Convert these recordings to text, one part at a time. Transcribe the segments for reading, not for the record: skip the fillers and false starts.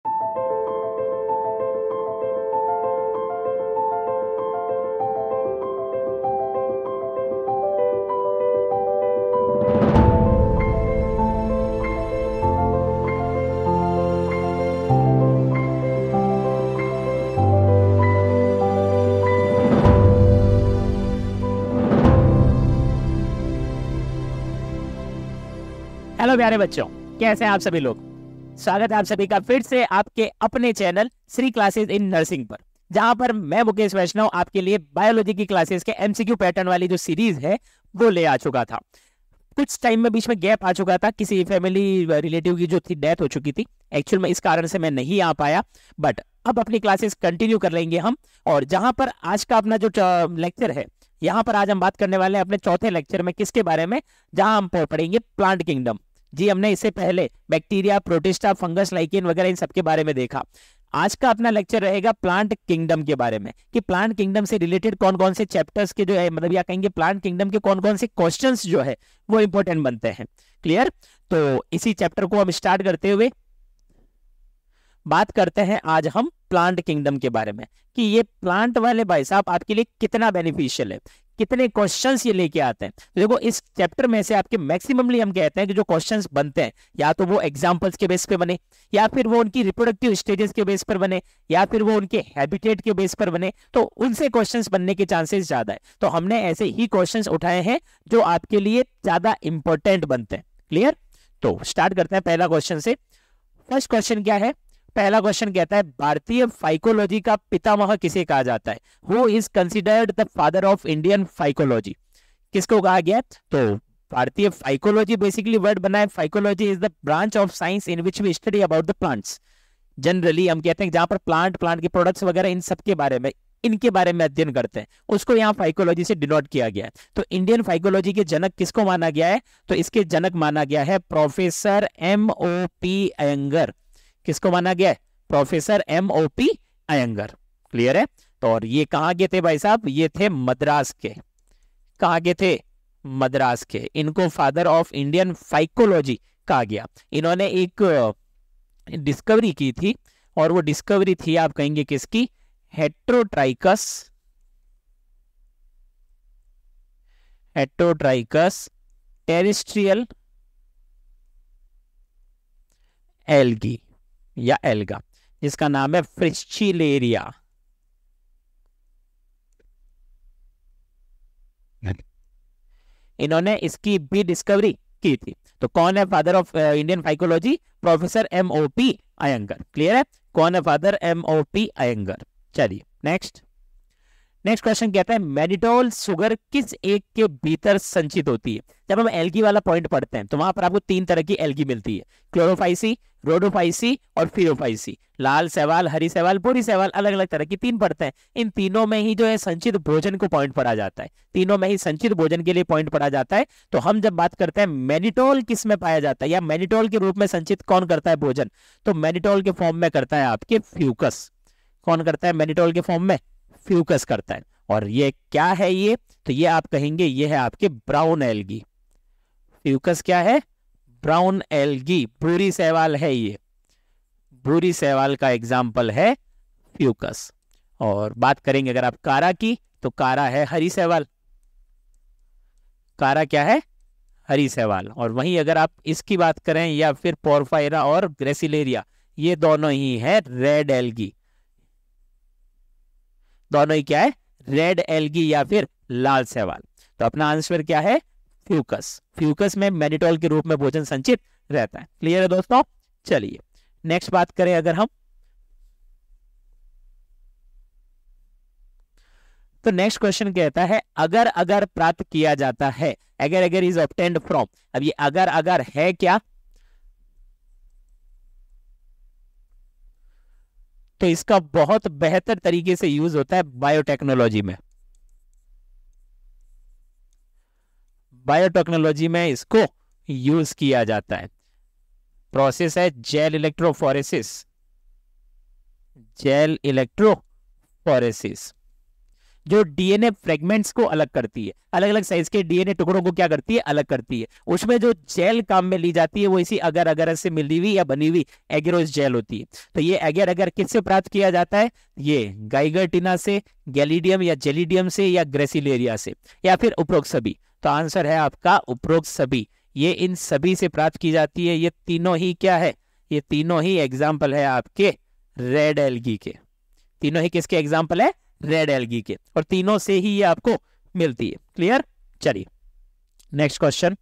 Hello प्यारे बच्चों, कैसे हैं आप सभी लोग। स्वागत है आप सभी का फिर से आपके अपने channel Shri classes in nursing पर, जहां पर मैं मुकेश वैष्णव आपके लिए बायोलॉजी की क्लासेस के एमसीक्यू पैटर्न वाली जो सीरीज है वो ले आ चुका था। कुछ टाइम में बीच में गैप आ चुका था, किसी फैमिली रिलेटिव की जो थी डेथ हो चुकी थी। एक्चुअल में इस कारण से मैं नहीं आ पाया, बट अब अपनी क्लासेस कंटिन्यू कर लेंगे हम। और जहां पर आज का अपना जो लेक्चर है, यहाँ पर आज हम बात करने वाले हैं अपने चौथे लेक्चर में किसके बारे में, जहां हम पढ़ेंगे प्लांट किंगडम। जी, हमने इससे पहले बैक्टीरिया, प्रोटिस्टा, फंगस, लाइकेन वगैरह इन सब के बारे में देखा। आज का अपना लेक्चर रहेगा प्लांट किंगडम के बारे में, कि प्लांट किंगडम से रिलेटेड कौन कौन से चैप्टर्स के जो है, मतलब या कहेंगे प्लांट किंगडम के कौन कौन से क्वेश्चंस जो है वो इंपॉर्टेंट बनते हैं। क्लियर? तो इसी चैप्टर को हम स्टार्ट करते हुए बात करते हैं आज हम प्लांट किंगडम के बारे में, कि ये प्लांट वाले भाई साहब आपके लिए कितना बेनिफिशियल है, कितने क्वेश्चंस ये लेके आते हैं। तो देखो, इस चैप्टर में से आपके मैक्सिममली हम कहते हैं कि जो क्वेश्चंस बनते हैं, या तो वो एग्जांपल्स के बेस पे बने, या फिर वो उनकी रिप्रोडक्टिव स्टेजेस के बेस पर बने, या फिर वो उनके हैबिटेट के बेस पर बने, तो उनसे क्वेश्चंस बनने के चांसेस ज्यादा है। तो हमने ऐसे ही क्वेश्चंस उठाए हैं जो आपके लिए ज्यादा इंपॉर्टेंट बनते हैं। क्लियर? तो स्टार्ट करते हैं पहला क्वेश्चन से। फर्स्ट क्वेश्चन क्या है? पहला क्वेश्चन कहता है, भारतीय फाइकोलॉजी का पितामह किसे कहा जाता है? Who is considered the father of Indian phycology? किसको कहा गया? तो भारतीय फाइकोलॉजी बेसिकली वर्ड बना है, phycology is the branch of science in which we study about the plants. Generally हम कहते हैं जहां पर प्लांट के प्रोडक्ट्स वगैरह इन सब के बारे में, इनके बारे में अध्ययन करते हैं, उसको यहाँ फाइकोलॉजी से डिनोट किया गया है। तो इंडियन फाइकोलॉजी के जनक किसको माना गया है? तो इसके जनक माना गया है प्रोफेसर M.O.P. अयंगर। किसको माना गया है? Professor M.O.P. अयंगर। क्लियर है? तो और ये कहाँ के थे भाई साहब? ये थे मद्रास के। कहाँ के थे? मद्रास के। इनको फादर ऑफ इंडियन फाइकोलॉजी कहा गया। इन्होंने एक डिस्कवरी की थी, और वो डिस्कवरी थी, आप कहेंगे किसकी? हेट्रोट्राइकस टेरेस्ट्रियल एल्गी या एल्गा, जिसका नाम है फ्रिस्चिलेरिया। इन्होंने इसकी भी डिस्कवरी की थी। तो कौन है father of Indian phycology? Professor M.O.P. Iyengar. Clear है? कौन है फादर? M.O.P. अयंगर। चलिए नेक्स्ट क्वेश्चन कहता है, मैनिटोल शुगर किस एक के भीतर संचित होती है? जब हम एल्गी वाला पॉइंट पढ़ते हैं तो वहां पर आपको तीन तरह की एल्गी मिलती है, क्लोरोफाइसी, रोडोफाइसी और फिरोफाइसी। लाल शैवाल, हरी शैवाल, भूरी शैवाल, अलग अलग तरह की तीन पढ़ते हैं। इन तीनों में ही जो है संचित भोजन को पॉइंट पढ़ा जाता है, तीनों में ही संचित भोजन के लिए पॉइंट पढ़ा जाता है। तो हम जब बात करते हैं मैनिटोल किस में पाया जाता है, या मैनिटोल के रूप में संचित कौन करता है भोजन, तो मैनिटोल के फॉर्म में करता है आपके फ्यूकस। कौन करता है? मैनिटोल के फॉर्म में फ्यूकस करता है। और ये क्या है? ये तो ये आप कहेंगे ये है आपके ब्राउन एल्गी। फ्यूकस क्या है? ब्राउन एल्गी, भूरी शैवाल है ये। भूरी शैवाल का एग्जाम्पल है फ्यूकस। और बात करेंगे अगर आप कारा की, तो कारा है हरी शैवाल। कारा क्या है? हरी शैवाल। और वहीं अगर आप इसकी बात करें, या फिर पोरफायरा और ग्रेसिलेरिया, ये दोनों ही है रेड एल्गी। दोनों ही क्या है? रेड एल्गी या फिर लाल शैवाल। तो अपना आंसर क्या है? फ्यूकस। फ्यूकस में मैनिटोल के रूप में भोजन संचित रहता है। क्लियर है दोस्तों? चलिए नेक्स्ट बात करें अगर हम, तो नेक्स्ट क्वेश्चन कहता है, अगर अगर प्राप्त किया जाता है, अगर अगर इज ऑब्टेन्ड फ्रॉम। अब ये अगर अगर है क्या? तो इसका बहुत बेहतर तरीके से यूज होता है बायोटेक्नोलॉजी में। बायोटेक्नोलॉजी में इसको यूज किया जाता है। प्रोसेस है जेल इलेक्ट्रोफोरेसिस। Gel electrophoresis. जो डीएनए फ्रेगमेंट्स को अलग करती है, अलग अलग साइज के डीएनए टुकड़ों को क्या करती है, अलग करती है। उसमें जो जेल काम में ली जाती है वो इसी अगर अगर से मिली हुई या बनी हुई एगेरोस जेल होती है। तो ये अगर अगर किससे प्राप्त किया जाता है, ये गाइगर्टिना से, गैलिडियम या जेलिडियम से, या ग्रेसिलेरिया से, या फिर उपरोक्त सभी। तो आंसर है आपका उपरोक्त सभी। ये इन सभी से प्राप्त की जाती है। ये तीनों ही क्या है, ये तीनों ही एग्जाम्पल है आपके रेड एल्गी के। तीनों ही किसके एग्जाम्पल है, रेड एल्गी के, और तीनों से ही ये आपको मिलती है। क्लियर। चलिए नेक्स्ट क्वेश्चन।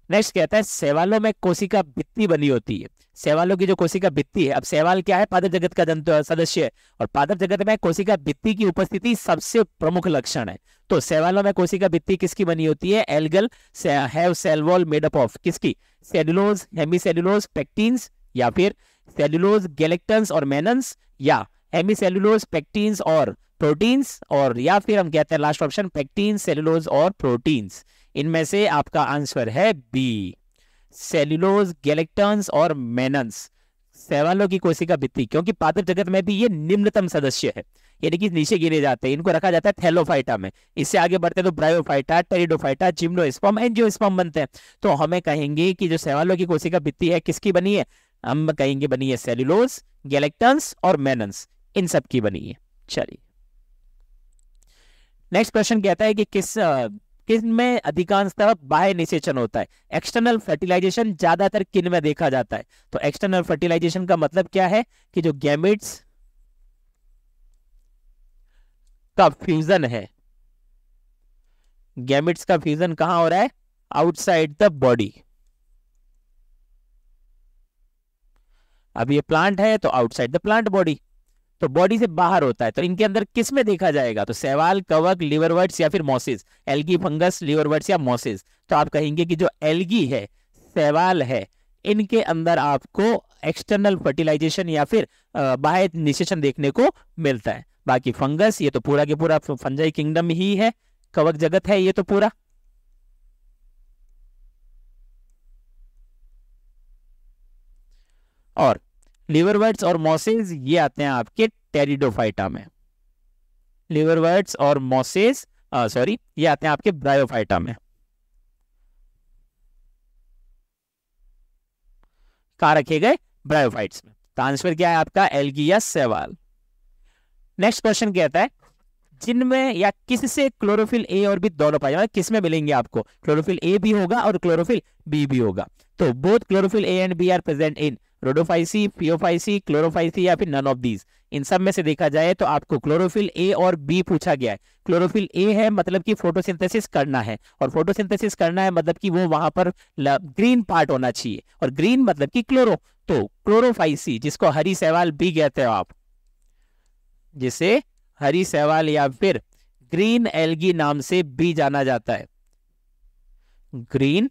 नेक्स्ट कहता है शैवालों में कोशिका भित्ति बनी होती है। शैवालों की जो कोशिका भित्ति है, अब शैवाल क्या है, पादप जगत का जंतु सदस्य है, और पादप जगत में कोशिका भित्ति की उपस्थिति सबसे प्रमुख लक्षण है। तो शैवालों में कोशिका भित्ति किसकी बनी होती है, algal have cell wall made up of किसकी, सेलुलोज, हेमीसेलुलोज, पेक्टिन्स, या फिर सेलुलोज, गैलेक्टन्स और मेनन्स, या हेमीसेलुलोज, पेक्टिन्स और प्रोटीन्स, और या फिर हम कहते हैं लास्ट ऑप्शन पेक्टिन, सेलुलोज और प्रोटीन्स। इनमें से आपका आंसर है बी, सेल्यूलोज, गैलेक्टन्स और मेनन्स। शैवालों की कोशिका भित्ति, क्योंकि पादप जगत में भी ये निम्नतम सदस्य है, यानी कि नीचे गिरे जाते हैं, इनको रखा जाता है थैलोफाइटा में। इससे आगे बढ़ते तो ब्रायोफाइटा, टेरिडोफाइटा, जिम्नोस्पर्म, एंजियोस्पर्म बनते हैं। तो हमें कहेंगे कि जो शैवालों की कोशिका भित्ति है किसकी बनी है, हम कहेंगे बनी है सेल्यूलोज, गैलेक्टन्स और मेनन्स, इन सब की बनी है। चलिए नेक्स्ट क्वेश्चन कहता है कि किन में अधिकांशतः बाह्य निषेचन होता है। एक्सटर्नल फर्टिलाइजेशन ज्यादातर किन में देखा जाता है। तो एक्सटर्नल फर्टिलाइजेशन का मतलब क्या है कि जो गैमेट्स का फ्यूजन है, गैमेट्स का फ्यूजन कहां हो रहा है, आउटसाइड द बॉडी। अब ये प्लांट है तो आउटसाइड द प्लांट बॉडी, तो बॉडी से बाहर होता है। तो इनके अंदर किस में देखा जाएगा, तो शैवाल, कवक, लिवरवर्ट्स या फिर मॉसिस, एल्गी, फंगस, लिवरवर्ट्स या मॉसिस। तो आप कहेंगे कि जो एल्गी है, शैवाल है, इनके अंदर आपको एक्सटर्नल फर्टिलाइजेशन या फिर बाह्य निषेचन देखने को मिलता है। बाकी फंगस ये तो पूरा के पूरा फंजाई किंगडम ही है, कवक जगत है ये तो पूरा, और लिवरवर्ट्स और मॉसेस ये आते हैं आपके टेरिडोफाइटा में। लिवरवर्ट्स और मॉसेस सॉरी ये आते हैं आपके ब्रायोफाइटा में। कहां रखे गए, ब्रायोफाइट्स में। तो आंसर क्या है आपका, एल्गी या शैवाल। नेक्स्ट क्वेश्चन कहता है जिनमें या किससे क्लोरोफिल ए और बी दोनों पाए जाते हैं, किस में मिलेंगे आपको, क्लोरोफिल ए भी होगा और क्लोरोफिल बी भी होगा। तो both chlorophyll A and B are present in Rhodophyceae, Phaeophyceae, Chlorophyceae या फिर नन ऑफ दीज। इन सब में से देखा जाए तो आपको क्लोरोफिल ए और बी पूछा गया है। क्लोरोफिल ए है मतलब कि फोटोसिंथेसिस करना है, और फोटोसिंथेसिस करना है मतलब कि वो वहां पर ग्रीन पार्ट होना चाहिए, और ग्रीन मतलब कि क्लोरो। तो क्लोरोफाइसी जिसको हरी शैवाल भी कहते हो आप, जिसे हरी शैवाल या फिर ग्रीन एल्गी नाम से भी जाना जाता है, ग्रीन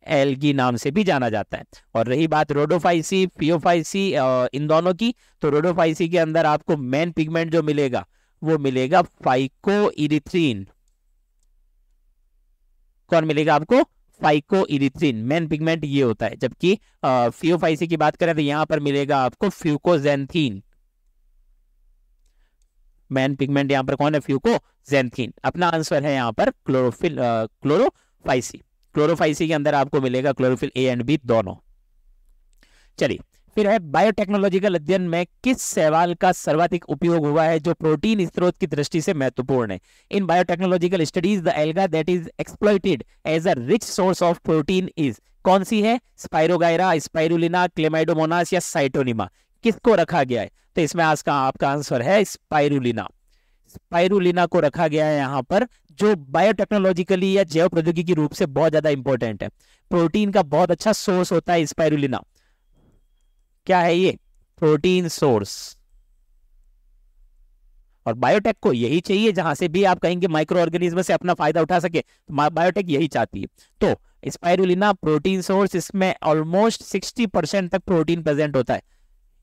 एल्गी नाम से भी जाना जाता है। और रही बात रोडोफाइसी, फियोफाइसी इन दोनों की, तो रोडोफाइसी के अंदर आपको मेन पिगमेंट जो मिलेगा वो मिलेगा फाइकोइरिथ्रीन। कौन मिलेगा आपको, फाइकोइरिथ्रीन, मेन पिगमेंट ये होता है। जबकि फियोफाइसी की बात करें तो यहां पर मिलेगा आपको फ्यूकोजेंथीन, मेन पिगमेंट यहां पर कौन है, फ्यूकोजेंथीन। अपना आंसर है यहां पर क्लोरोफाइसी। क्लोरोफाइसी के अंदर आपको मिलेगा क्लोरोफिल ए एंड बी दोनों। चलिए फिर है बायोटेक्नोलॉजिकल अध्ययन में किस शैवाल का सर्वाधिक उपयोग हुआ है जो प्रोटीन स्रोत की दृष्टि से महत्वपूर्ण है। In biotechnological studies the alga that is exploited as a rich source of protein is, कौन सी है, स्पाइरोगायरा, स्पाइरुलिना, क्लेमाइडोमोनास या साइटोनिमा। किसको रखा गया है, तो इसमें आज का आपका आंसर है स्पाइरुलिना। स्पाइरुलिना को रखा गया है यहाँ पर, जो बायोटेक्नोलॉजिकली या जैव प्रौद्योगिकी रूप से बहुत ज्यादा इंपॉर्टेंट है। प्रोटीन का बहुत अच्छा सोर्स होता है स्पाइरुलिना। क्या है ये, प्रोटीन सोर्स। और बायोटेक को यही चाहिए, जहां से भी आप कहेंगे माइक्रो ऑर्गेनिज्म से अपना फायदा उठा सके, तो बायोटेक यही चाहती है। तो स्पाइरुलिना प्रोटीन सोर्स, इसमें ऑलमोस्ट 60% तक प्रोटीन प्रेजेंट होता है।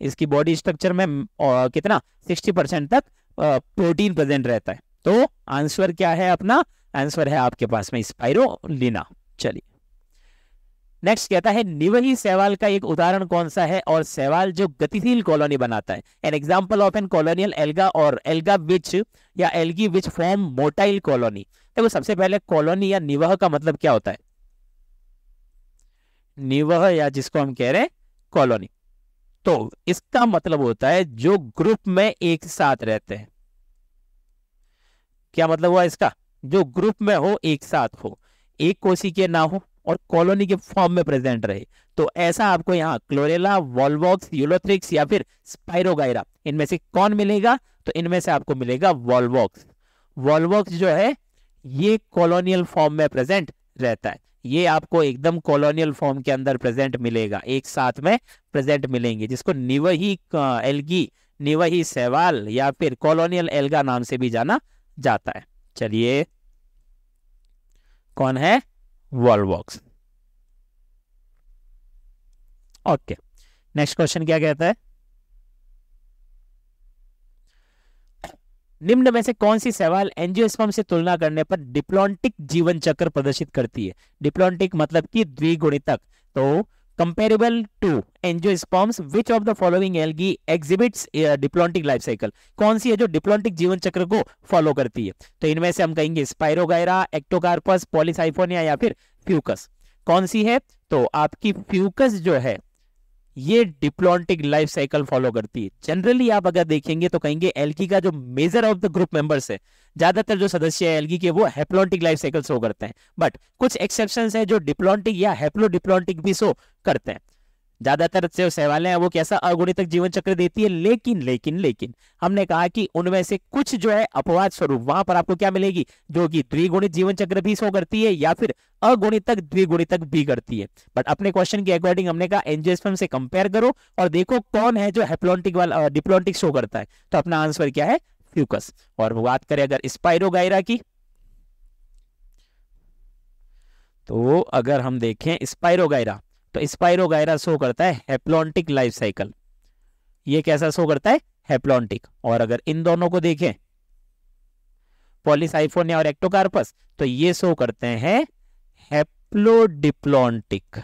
इसकी बॉडी स्ट्रक्चर में कितना, 60% तक प्रोटीन प्रेजेंट रहता है। तो आंसर क्या है अपना, आंसर है आपके पास में स्पाइरुलिना। चलिए नेक्स्ट कहता है निवही शैवाल का एक उदाहरण कौन सा है और शैवाल जो गतिशील कॉलोनी बनाता है। An example of an colonial alga और एल्गा विच या algae which form motile colony. देखो सबसे पहले कॉलोनी या निवह का मतलब क्या होता है? निवह या जिसको हम कह रहे हैं कॉलोनी, तो इसका मतलब होता है जो ग्रुप में एक साथ रहते हैं। क्या मतलब हुआ इसका? जो ग्रुप में हो, एक साथ हो, एक कोशिकीय ना हो और कॉलोनी के फॉर्म में प्रेजेंट रहे। तो ऐसा आपको यहाँ क्लोरेला, वॉल्वॉक्स, यूलोथ्रिक्स या फिर स्पाइरोगाइरा, इनमें से कौन मिलेगा? तो इनमें से आपको मिलेगा वॉल्वॉक्स। वॉल्वॉक्स जो है ये कॉलोनियल फॉर्म में प्रेजेंट रहता है। ये आपको एकदम कॉलोनियल फॉर्म के अंदर प्रेजेंट मिलेगा, एक साथ में प्रेजेंट मिलेंगे, जिसको निवही एल्गी, निवही शैवाल या फिर कॉलोनियल एल्गा नाम से भी जाना जाता है। चलिए, कौन है? वॉल्वॉक्स। ओके, नेक्स्ट क्वेश्चन क्या कहता है? निम्न में से कौन सी शैवाल एंजियोस्पर्म से तुलना करने पर डिप्लॉन्टिक जीवन चक्र प्रदर्शित करती है? डिप्लॉन्टिक मतलब कि द्विगुणितक। तो comparable to angiosperms which of the following algae exhibits diplontic life cycle? कौन सी है जो डिप्लॉन्टिक जीवन चक्र को फॉलो करती है? तो इनमें से हम कहेंगे स्पाइरोगाइरा, एक्टोकार्पस, पॉलीसाइफोनिया या फिर फ्यूकस। कौन सी है? तो आपकी फ्यूकस जो है ये डिप्लॉन्टिक लाइफ साइकिल फॉलो करती है। जनरली आप अगर देखेंगे तो कहेंगे एल्गी का जो measure of the group members है, ज्यादातर जो सदस्य है एल्गी के, वो हैप्लॉन्टिक लाइफ साइकिल शो करते हैं, बट कुछ एक्सेप्शंस है जो डिप्लॉन्टिक या हैप्लोडिप्लॉन्टिक भी शो करते हैं। ज्यादातर जो शैवालें हैं वो कैसा अगुणितक जीवन चक्र देती है, लेकिन हमने कहा कि उनमें से कुछ जो है अपवाद स्वरूप, वहां पर आपको क्या मिलेगी? जो कि द्विगुणित जीवन चक्र भी शो करती है या फिर अगुणितक द्विगुणितक भी करती है। बट अपने क्वेश्चन के अकॉर्डिंग हमने कहा एंजियोस्पर्म से कंपेयर करो और देखो कौन है जो हैप्लॉन्टिक वाला डिप्लॉन्टिक शो करता है। तो अपना आंसर क्या है? फ्यूकस। और बात करें अगर स्पाइरोगाइरा की, तो अगर हम देखें स्पाइरोगाइरा, तो स्पाइरोगाइरा शो करता है हैप्लॉन्टिक लाइफ साइकिल। ये कैसा शो करता है? हैप्लॉन्टिक। और अगर इन दोनों को देखें, पॉलीसाइफोनिया और एक्टोकार्पस, तो ये शो करते हैं हैप्लोडिप्लॉन्टिक।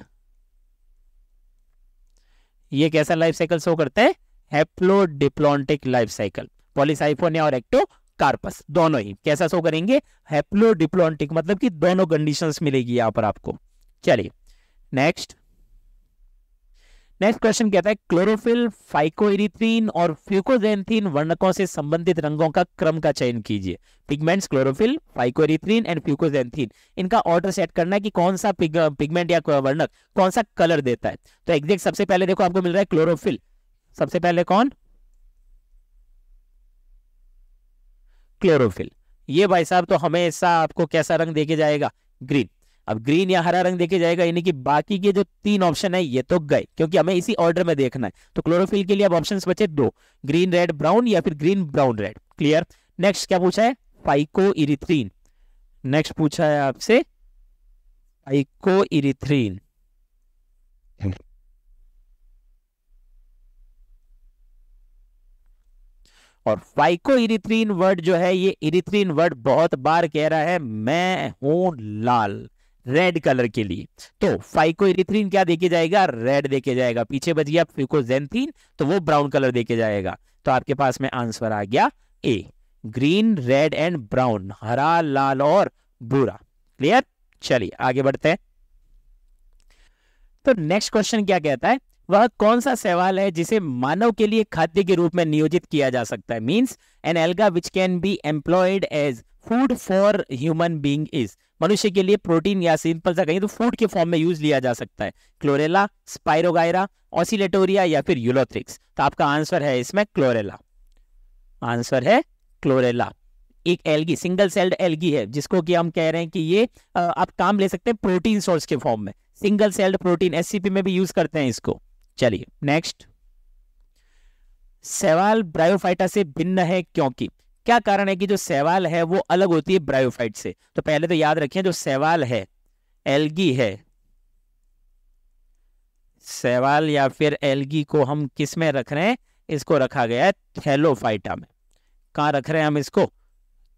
ये कैसा लाइफ साइकिल शो करते हैं? Haplodiplontic life cycle. पॉलीसाइफोनिया और एक्टोकार्पस दोनों ही कैसा शो करेंगे? हैप्लोडिप्लॉन्टिक, मतलब कि दोनों कंडीशंस मिलेगी यहां पर आपको। चलिए नेक्स्ट क्वेश्चन कहता है क्लोरोफिल, फाइकोइरिथ्रिन और फ्यूकोजेंथीन वर्णकों से संबंधित रंगों का क्रम का चयन कीजिए। पिगमेंट्स क्लोरोफिल, फाइकोइरिथ्रिन एंड फ्यूकोजेंथीन, इनका ऑर्डर सेट करना है कि कौन सा पिगमेंट या वर्णक कौन सा कलर देता है। तो एग्जैक्ट सबसे पहले देखो आपको मिल रहा है क्लोरोफिल। सबसे पहले कौन? क्लोरोफिल। ये भाई साहब तो हमेशा आपको कैसा रंग देके जाएगा? ग्रीन। अब ग्रीन या हरा रंग देके जाएगा, यानी कि बाकी के जो 3 ऑप्शन है ये तो गए, क्योंकि हमें इसी ऑर्डर में देखना है। तो क्लोरोफिल के लिए अब ऑप्शंस बचे 2, ग्रीन रेड ब्राउन या फिर green brown red. Clear. Next क्या पूछा है? फाइकोइरिथ्रिन। नेक्स्ट पूछा है आपसे फाइकोइरिथ्रिन। और फाइकोइरिथ्रिन वर्ड जो है, ये इरिथ्रिन वर्ड बहुत बार कह रहा है मैं हूं लाल, रेड कलर के लिए। तो फाइकोइरिथ्रिन क्या देके जाएगा? रेड देके जाएगा। पीछे बच गया फ्यूकोजेंथीन, तो वो ब्राउन कलर देके जाएगा। तो आपके पास में आंसर आ गया ए, ग्रीन, रेड एंड ब्राउन, हरा, लाल और भूरा। क्लियर। चलिए आगे बढ़ते हैं। तो नेक्स्ट क्वेश्चन क्या कहता है? वह कौन सा शैवाल है जिसे मानव के लिए खाद्य के रूप में नियोजित किया जा सकता है? Means an alga which can be employed as food for human being is, मनुष्य के लिए प्रोटीन या सिंपल सा कहीं तो फूड के फॉर्म में यूज लिया जा सकता है। क्लोरेला, स्पाइरोगाइरा, ऑसिलेटोरिया या फिर यूलोथ्रिक्स। तो आपका आंसर है इसमें क्लोरेला। आंसर है क्लोरेला। एक एल्गी, सिंगल सेल्ड एल्गी है, जिसको कि हम कह रहे हैं कि ये आप काम ले सकते हैं प्रोटीन सोर्स के फॉर्म में। सिंगल सेल्ड प्रोटीन, एससीपी में भी यूज करते हैं इसको। चलिए नेक्स्ट, शैवाल ब्रायोफाइटा से भिन्न है क्योंकि, क्या कारण है कि जो शैवाल है वो अलग होती है ब्रायोफाइट से? तो पहले तो याद रखें जो शैवाल है, एल्गी है, शैवाल या फिर एल्गी को हम किस में रख रहे हैं? इसको रखा गया है थैलोफाइटा में। कहां रख रहे हैं हम इसको?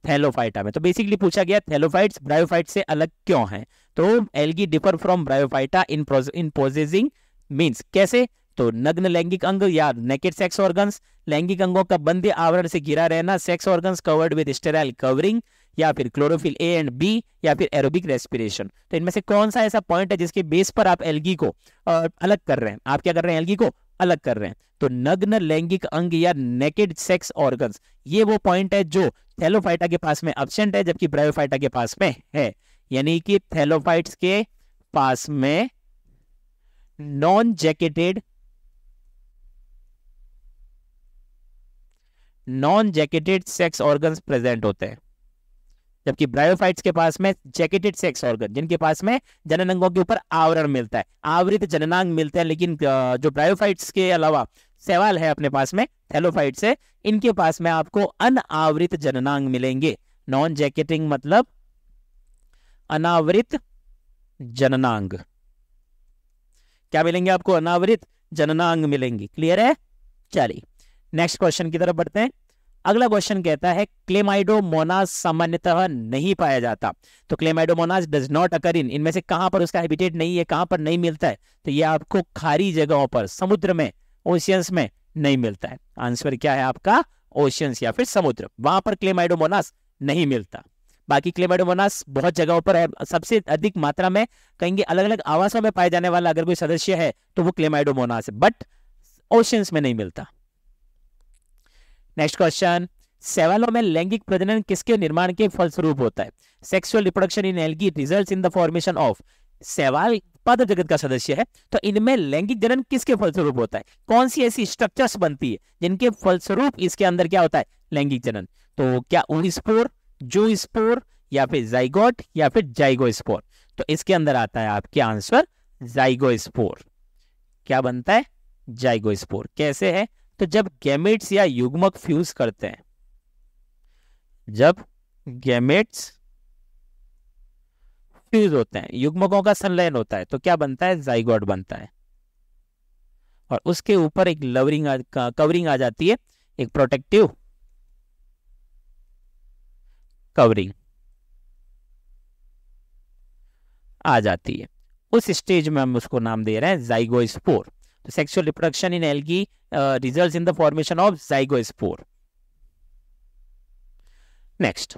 थैलोफाइटा में। तो बेसिकली पूछा गया थैलोफाइट्स ब्रायोफाइट से अलग क्यों हैं। तो algae differ from bryophyta in possessing means कैसे, तो नग्न लैंगिक अंग या नेकेड सेक्स ऑर्गन्स, लैंगिक अंगों का बंद आवरण से घिरा रहना, sex organs covered with sterile covering, या फिर क्लोरोफिल ए एंड बी, या फिर एरोबिक रेस्पिरेशन। तो इनमें से कौन सा ऐसा पॉइंट है जिसके बेस पर आप एल्गी को अलग कर रहे हैं, आप क्या कर रहे हैं, एल्गी को अलग कर रहे हैं। तो नग्न लैंगिक अंग या नेकेड सेक्स ऑर्गन्स, ये वो पॉइंट है जो थैलोफाइटा के पास में एब्सेंट है जबकि ब्रायोफाइटा के पास में है। यानी कि थैलोफाइट्स के पास में non jacketed sex organs present होते हैं, जबकि ब्रायोफाइट्स के पास में जैकेटेड सेक्स ऑर्गन, जिनके पास में जनन अंगों के ऊपर आवरण मिलता है, आवृत जननांग मिलते हैं। लेकिन जो ब्रायोफाइट्स के अलावा सवाल है अपने पास में थैलोफाइट से, इनके पास में आपको अनावृत जननांग मिलेंगे। नॉन जैकेटिंग मतलब अनावृत जननांग, क्या मिलेंगे आपको, अनावृत जननांग मिलेंगे। क्लियर है। चलिए नेक्स्ट क्वेश्चन की तरफ बढ़ते हैं। अगला क्वेश्चन कहता है क्लेमाइडोमोनास सामान्यतः नहीं पाया जाता। तो क्लेमाइडोमोनास डज नॉट अकर इन, इनमें से कहां पर उसका हैबिटेट नहीं है, कहां पर नहीं मिलता है, तो ये आपको खारी जगहों पर, समुद्र में, ओशियंस में नहीं मिलता है। आंसर क्या है आपका, ओशियंस या फिर समुद्र, वहां पर क्लेमाइडोमोनास नहीं मिलता। बाकी क्लेमाइडोमोनास बहुत जगहों पर है। सबसे अधिक मात्रा में कहेंगे अलग अलग आवासों में पाए जाने वाला अगर कोई सदस्य है तो वो क्लेमाइडोमोनास है, बट ओशियंस में नहीं मिलता। नेक्स्ट क्वेश्चन, शैवालों में लैंगिक प्रजनन किसके निर्माण के फलस्वरूप होता है। Sexual reproduction in algae results in the formation of, शैवाल पादप जगत का सदस्य है, तो इनमें लैंगिक जनन किसके फलस्वरूप होता है, कौन सी ऐसी स्ट्रक्चर्स बनती है जिनके फलस्वरूप इसके अंदर क्या होता है, लैंगिक जनन। तो क्या ओविस्पोर, जूस्पोर, या फिर जाइगोट, या फिर जाइगोस्पोर। तो इसके अंदर आता है आपके आंसर जाइगोस्पोर। क्या बनता है, जाइगोस्पोर। कैसे है, तो जब गैमेट्स या युग्मक फ्यूज करते हैं, जब गैमेट्स फ्यूज होते हैं, युग्मकों का संलयन होता है, तो क्या बनता है, जाइगोट बनता है। और उसके ऊपर एक कवरिंग आ जाती है, एक प्रोटेक्टिव कवरिंग आ जाती है। उस स्टेज में हम उसको नाम दे रहे हैं जाइगोस्पोर। तो sexual reproduction in algae results in the formation of zygospore. Next,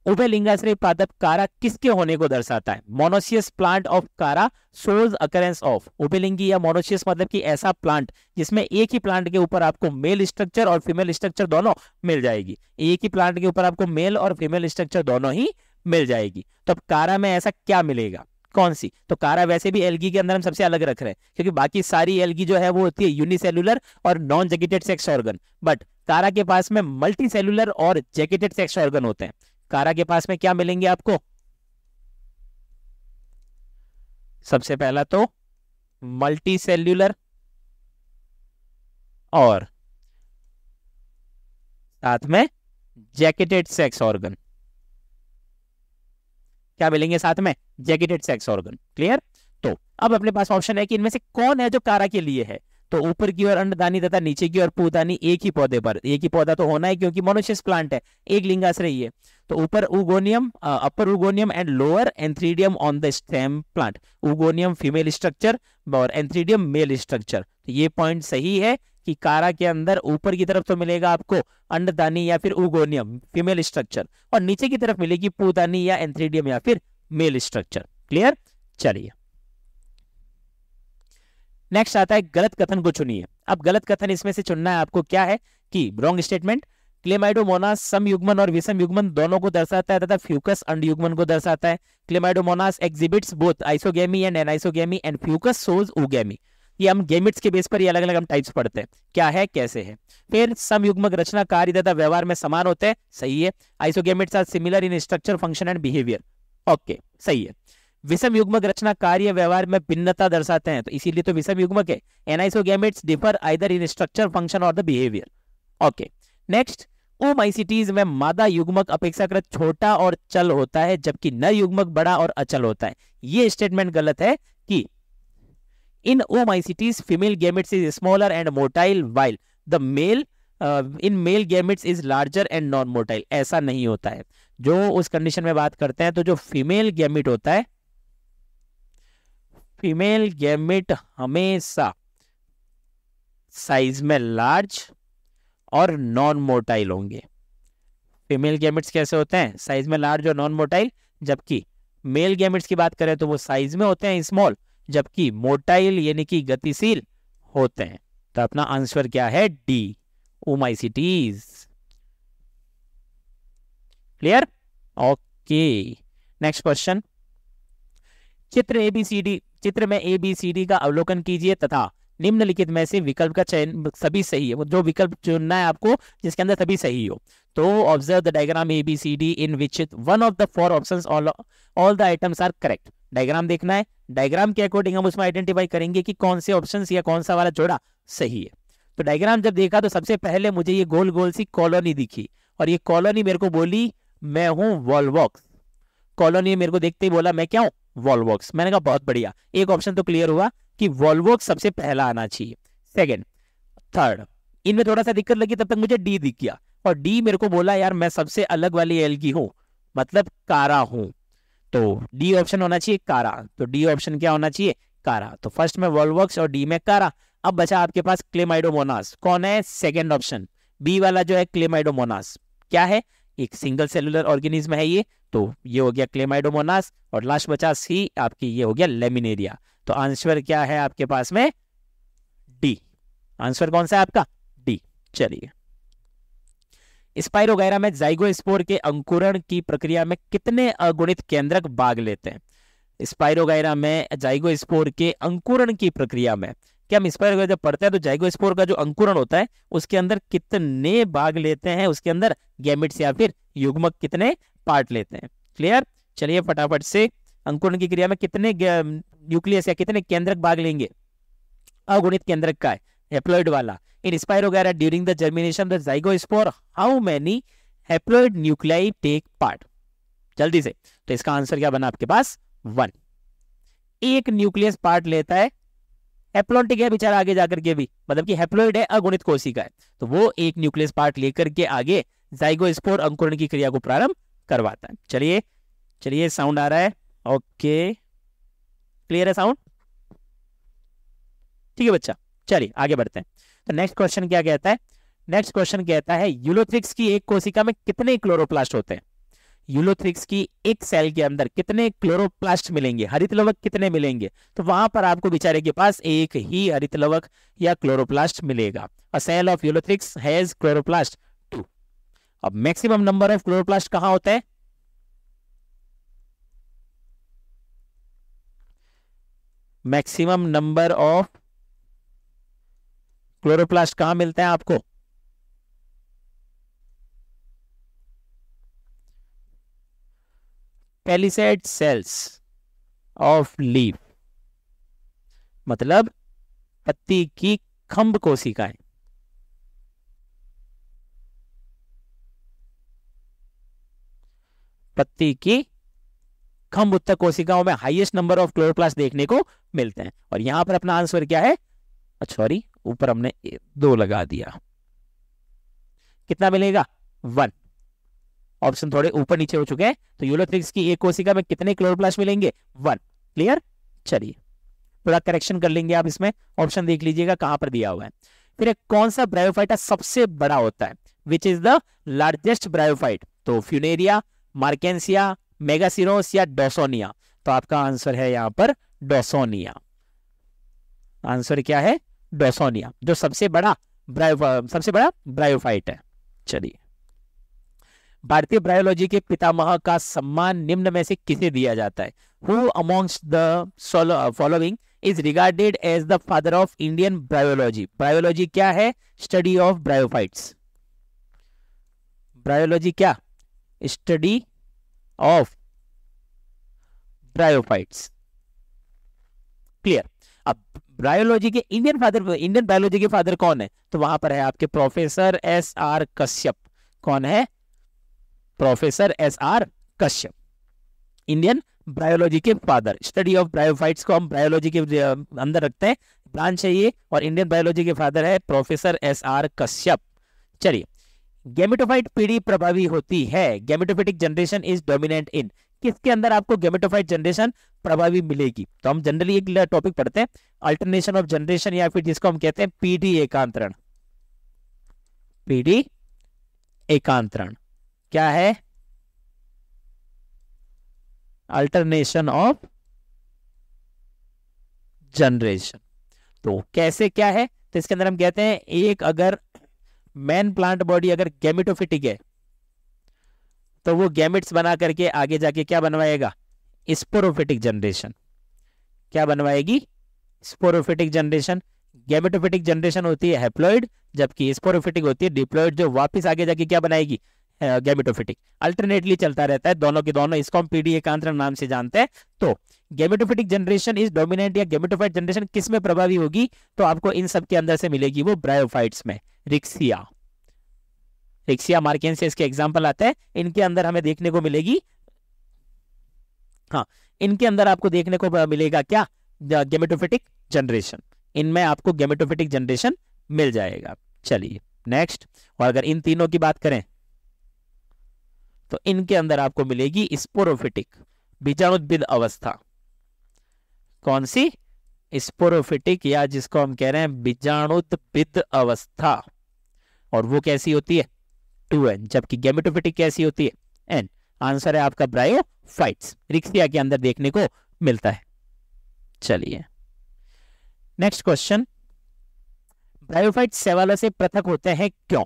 उभयलिंगाश्रय पादप कारा किसके होने को दर्शाता है। Monoecious plant of Chara shows occurrence of, उभयलिंगी या मोनोसियस मतलब कि ऐसा प्लांट जिसमें एक ही प्लांट के ऊपर आपको मेल स्ट्रक्चर और फीमेल स्ट्रक्चर दोनों मिल जाएगी, एक ही प्लांट के ऊपर आपको मेल और फीमेल स्ट्रक्चर दोनों ही मिल जाएगी। तो अब कारा में ऐसा क्या मिलेगा, कौन सी, तो कारा वैसे भी एल्गी के अंदर हम सबसे अलग रख रहे हैं क्योंकि बाकी सारी एल्गी जो है वो होती है यूनिसेलुलर और non jacketed sex organ, but कारा के पास में मल्टी सेलुलर और जैकेटेड सेक्स ऑर्गन होते हैं। कारा के पास में क्या मिलेंगे आपको, सबसे पहला तो मल्टी सेल्यूलर और साथ में जैकेटेड सेक्स ऑर्गन, क्या मिलेंगे साथ में, जैकेटेड सेक्स ऑर्गन। क्लियर। तो अब अपने पास ऑप्शन है कि इनमें से कौन है जो कारा के लिए है। तो ऊपर की ओर अंडदानी तथा नीचे की ओर पूदानी एक ही पौधे पर, एक ही पौधा तो होना है क्योंकि मोनोसियस प्लांट है, एक लिंगाश्रयी है। तो ऊपर उगोनियम, अपर उगोनियम and lower antheridium on the stem plant, उगोनियम female structure और एंथ्रीडियम मेल स्ट्रक्चर। तो ये पॉइंट सही है कि कारा के अंदर ऊपर की तरफ तो मिलेगा आपको अंडदानी या फिर उगोनियम फीमेल स्ट्रक्चर और नीचे की तरफ मिलेगी पूदानी या एंथ्रीडियम या फिर मेल स्ट्रक्चर। क्लियर। चलिए नेक्स्ट आता है गलत कथन को चुनिए। अब गलत कथन इसमें से चुनना है आपको, क्या है कि रॉन्ग स्टेटमेंट, क्लेमाइडोमोनास सम युग्मन और विषम युग्मन दोनों को दर्शाता है तथा फ्यूकस अंड युग्मन को दर्शाता है। Chlamydomonas exhibits both isogamy and anisogamy and Fucus shows oogamy. ये हम गेमिट्स के बेस पर ये अलग अलग हम टाइप्स पढ़ते हैं, क्या है कैसे है। फिर सम युग्मक रचना कार्य तथा व्यवहार में समान होते हैं, सही है। Isogametes are similar in structure function and behaviour, okay सही है। विषम युग्मक रचना कार्य व्यवहार में भिन्नता दर्शाते हैं, तो इसीलिए तो विषम युग्मक है। Anisogametes differ either in structure function और the behaviour, okay. Next, oomycetes में मादा युग्मक अपेक्षाकृत छोटा और चल होता है जबकि नर युग्मक बड़ा और अचल होता है। ये स्टेटमेंट गलत है कि in oomycetes female gametes is smaller and motile while the male in male gametes is larger and non motile, ऐसा नहीं होता है। जो उस कंडीशन में बात करते हैं तो जो फीमेल गैमिट होता है, फीमेल गैमिट हमेशा साइज में लार्ज और नॉन मोटाइल होंगे। फीमेल गैमिट्स कैसे होते हैं? साइज में लार्ज और नॉन मोटाइल, जबकि मेल गैमिट्स की बात करें तो वो साइज में होते हैं स्मॉल, जबकि मोटाइल यानी कि गतिशील होते हैं। तो अपना आंसर क्या है? D, oomycetes. Clear? Okay, next question. चित्र में ABCD का अवलोकन कीजिए तथा निम्नलिखित में से विकल्प का चयन, सभी सही है, वो जो विकल्प चुनना है आपको जिसके अंदर सभी सही हो। तो observe the diagram ABCD in which one of the four options all the items are correct. Diagram देखना है, डायग्राम के अकॉर्डिंग हम उसमें आइडेंटिफाई करेंगे कि कौन से ऑप्शंस या कौन सा वाला जोड़ा सही है। तो डायग्राम जब देखा तो सबसे पहले मुझे ये गोल गोल सी कॉलोनी दिखी, और ये कॉलोनी मेरे को बोली मैं हूं वॉलवॉक्स। कॉलोनी मेरे को देखते ही बोला मैं क्या हूं? वॉलवॉक्स। मैंने कहा बहुत बढ़िया, एक ऑप्शन तो क्लियर हुआ कि वॉलवॉक्स सबसे पहला आना चाहिए। सेकंड, थर्ड, इनमें थोड़ा सा दिक्कत लगी, तब तक मुझे डी दिख गया, और डी मेरे को बोला यार मैं सबसे अलग वाली एल्गी हूं, मतलब कारा हूं। तो डी ऑप्शन होना चाहिए कारा। तो डी ऑप्शन क्या होना चाहिए? कारा। तो फर्स्ट में वॉलवॉक्स और डी में कारा। अब बचा आपके पास क्लेमाइडोमोनास। कौन है? सेकेंड ऑप्शन, बी वाला जो है क्लेमाइडोमोनास। क्या है? एक सिंगल सेलुलर ऑर्गेनिज्म है ये। तो ये हो गया क्लेमाइडोमोनास, और लास्ट बचा सी आपकी, ये हो गया लेमिनेरिया। तो आंसर क्या है आपके पास में? डी। आंसर कौन सा है आपका? डी। चलिए, स्पाइरोगायरा में जाइगोस्पोर के अंकुरण की प्रक्रिया में कितने अगुणित केंद्रक भाग लेते हैं? स्पाइरोगायरा में जाइगोस्पोर के अंकुरण की प्रक्रिया में, क्या हम स्पाइरोगायरा जब पढ़ते हैं तो जाइगोस्पोर का जो अंकुरण होता है उसके अंदर कितने भाग लेते हैं? उसके अंदर गैमेट्स या फिर युग्मक कितने पार्ट लेते हैं? क्लियर? चलिए फटाफट से, अंकुरण की क्रिया में कितने न्यूक्लियस या कितने केंद्रक भाग लेंगे? अगुणित केंद्रक का है, हैप्लॉइड वाला। In spirogyra during the germination the zygospore how many haploid nuclei take part? जल्दी से, तो इसका आंसर क्या बना आपके पास? 1। एक न्यूक्लियस पार्ट लेता है, हैप्लॉन्टिक है बेचारा आगे जाकर के भी, मतलब कि हैप्लॉइड है, अगुणित कोशिका है, तो वो एक न्यूक्लियस पार्ट लेकर के आगे जाइगोस्पोर अंकुरण की क्रिया को प्रारंभ करवाता है। चलिए चलिए, साउंड आ रहा है? ओके, क्लियर है साउंड? ठीक है बच्चा, चलिए आगे बढ़ते हैं। तो नेक्स्ट क्वेश्चन क्या कहता है? नेक्स्ट क्वेश्चन कहता है यूलोथ्रिक्स की एक कोशिका में कितने क्लोरोप्लास्ट होते हैं? यूलोथ्रिक्स की एक सेल के अंदर कितने क्लोरोप्लास्ट मिलेंगे? हरित लवक कितने मिलेंगे? तो वहां पर आपको बेचारे के पास एक ही हरित लवक या क्लोरोप्लास्ट मिलेगा। A cell of ulothrix has chloroplast 2। अब मैक्सिमम नंबर ऑफ क्लोरोप्लास्ट कहां होता है? मैक्सिमम नंबर ऑफ क्लोरोप्लास्ट कहां मिलते हैं आपको? पेलिसेड सेल्स ऑफ लीफ, मतलब पत्ती की खंभ कोशिकाएं। पत्ती की खंभ उत्तक कोशिकाओं में हाईएस्ट नंबर ऑफ क्लोरोप्लास्ट देखने को मिलते हैं। और यहां पर अपना आंसर क्या है? सॉरी, ऊपर हमने 2 लगा दिया, कितना मिलेगा? 1। ऑप्शन थोड़े ऊपर नीचे हो चुके हैं। तो यूलोथ्रिक्स की एक कोशिका में कितने क्लोरोप्लास्ट मिलेंगे? 1। क्लियर? चलिए थोड़ा करेक्शन कर लेंगे आप इसमें, ऑप्शन देख लीजिएगा कहां पर दिया हुआ है। फिर एक कौन सा ब्रायोफाइटा सबसे बड़ा होता है? Which is the largest bryophyte? तो फ्यूनेरिया, मार्केंसिया, मेगासिरोस या डोसोनिया? तो आपका आंसर है यहां पर डोसोनिया। आंसर क्या है? डोसोनिया, जो सबसे बड़ा ब्रायोफाइट है। चलिए, भारतीय ब्रायोलॉजी के पितामह का सम्मान निम्न में से किसे दिया जाता है? Who amongst the following is regarded as the father of Indian bryology? Bryology क्या है? Study of bryophytes. ब्रायोलॉजी क्या? Study of bryophytes. क्लियर? अब ब्रायोलॉजी के इंडियन बायोलॉजी के फादर कौन है? तो वहां पर है आपके प्रोफेसर SR कश्यप। कौन है? Professor SR Kashyap, Indian bryology के फादर। स्टडी ऑफ ब्रायोफाइट्स को हम ब्रायोलॉजी के अंदर रखते हैं, ब्रांच है ये, और इंडियन बायोलॉजी के फादर है प्रोफेसर SR कश्यप। चलिए, गेमेटोफाइट पीढ़ी प्रभावी होती है, gametophytic generation is dominant in, किसके अंदर आपको गेमेटोफाइट जनरेशन प्रभावी मिलेगी? तो हम जनरली एक टॉपिक पढ़ते हैं, अल्टरनेशन ऑफ जनरेशन, या फिर जिसको हम कहते हैं पीढ़ी एकांतरण। पीढ़ी एकांतरण क्या है? Alternation of generation. तो कैसे क्या है? तो इसके अंदर हम कहते हैं एक अगर मेन प्लांट बॉडी अगर गैमेटोफिटिक है तो वो गैमेट्स बना करके आगे जाके क्या बनवाएगा? Sporophytic generation. क्या बनवाएगी? Sporophytic generation. गैमेटोफिटिक जनरेशन होती है हैप्लॉइड, जबकि स्पोरोफिटिक होती है डिप्लॉइड, जो वापस आगे जाके क्या बनाएगी? गैमेटोफिटिक। अल्टरनेटली चलता रहता है दोनों के दोनों, इसको हम पीढ़ी एकांतरण नाम से जानते हैं। तो गैमेटोफिटिक जनरेशन इज डोमिनेंट या गैमेटोफाइट जनरेशन किस में प्रभावी होगी? तो आपको इन सब के अंदर से मिलेगी वो ब्रायोफाइट्स में। रिक्सिया, रिक्सिया मार्केंसियस के एग्जांपल आते हैं, इनके अंदर हमें देखने को मिलेगी, हाँ इनके अंदर आपको देखने को मिलेगा क्या? Gametophytic generation. इनमें आपको गैमेटोफिटिक जनरेशन मिल जाएगा। चलिए नेक्स्ट। और अगर इन तीनों की बात करें तो इनके अंदर आपको मिलेगी स्पोरोफिटिक बीजाणुद्भिद अवस्था। कौन सी? स्पोरोफिटिक, या जिसको हम कह रहे हैं बीजाणुद्भिद अवस्था। और वो कैसी होती है? 2n। जबकि गैमेटोफिटिक कैसी होती है? n। आंसर है आपका ब्रायोफाइट्स, रिक्सिया के अंदर देखने को मिलता है। चलिए नेक्स्ट क्वेश्चन। ब्रायोफाइट्स शैवालों से पृथक होते हैं क्यों?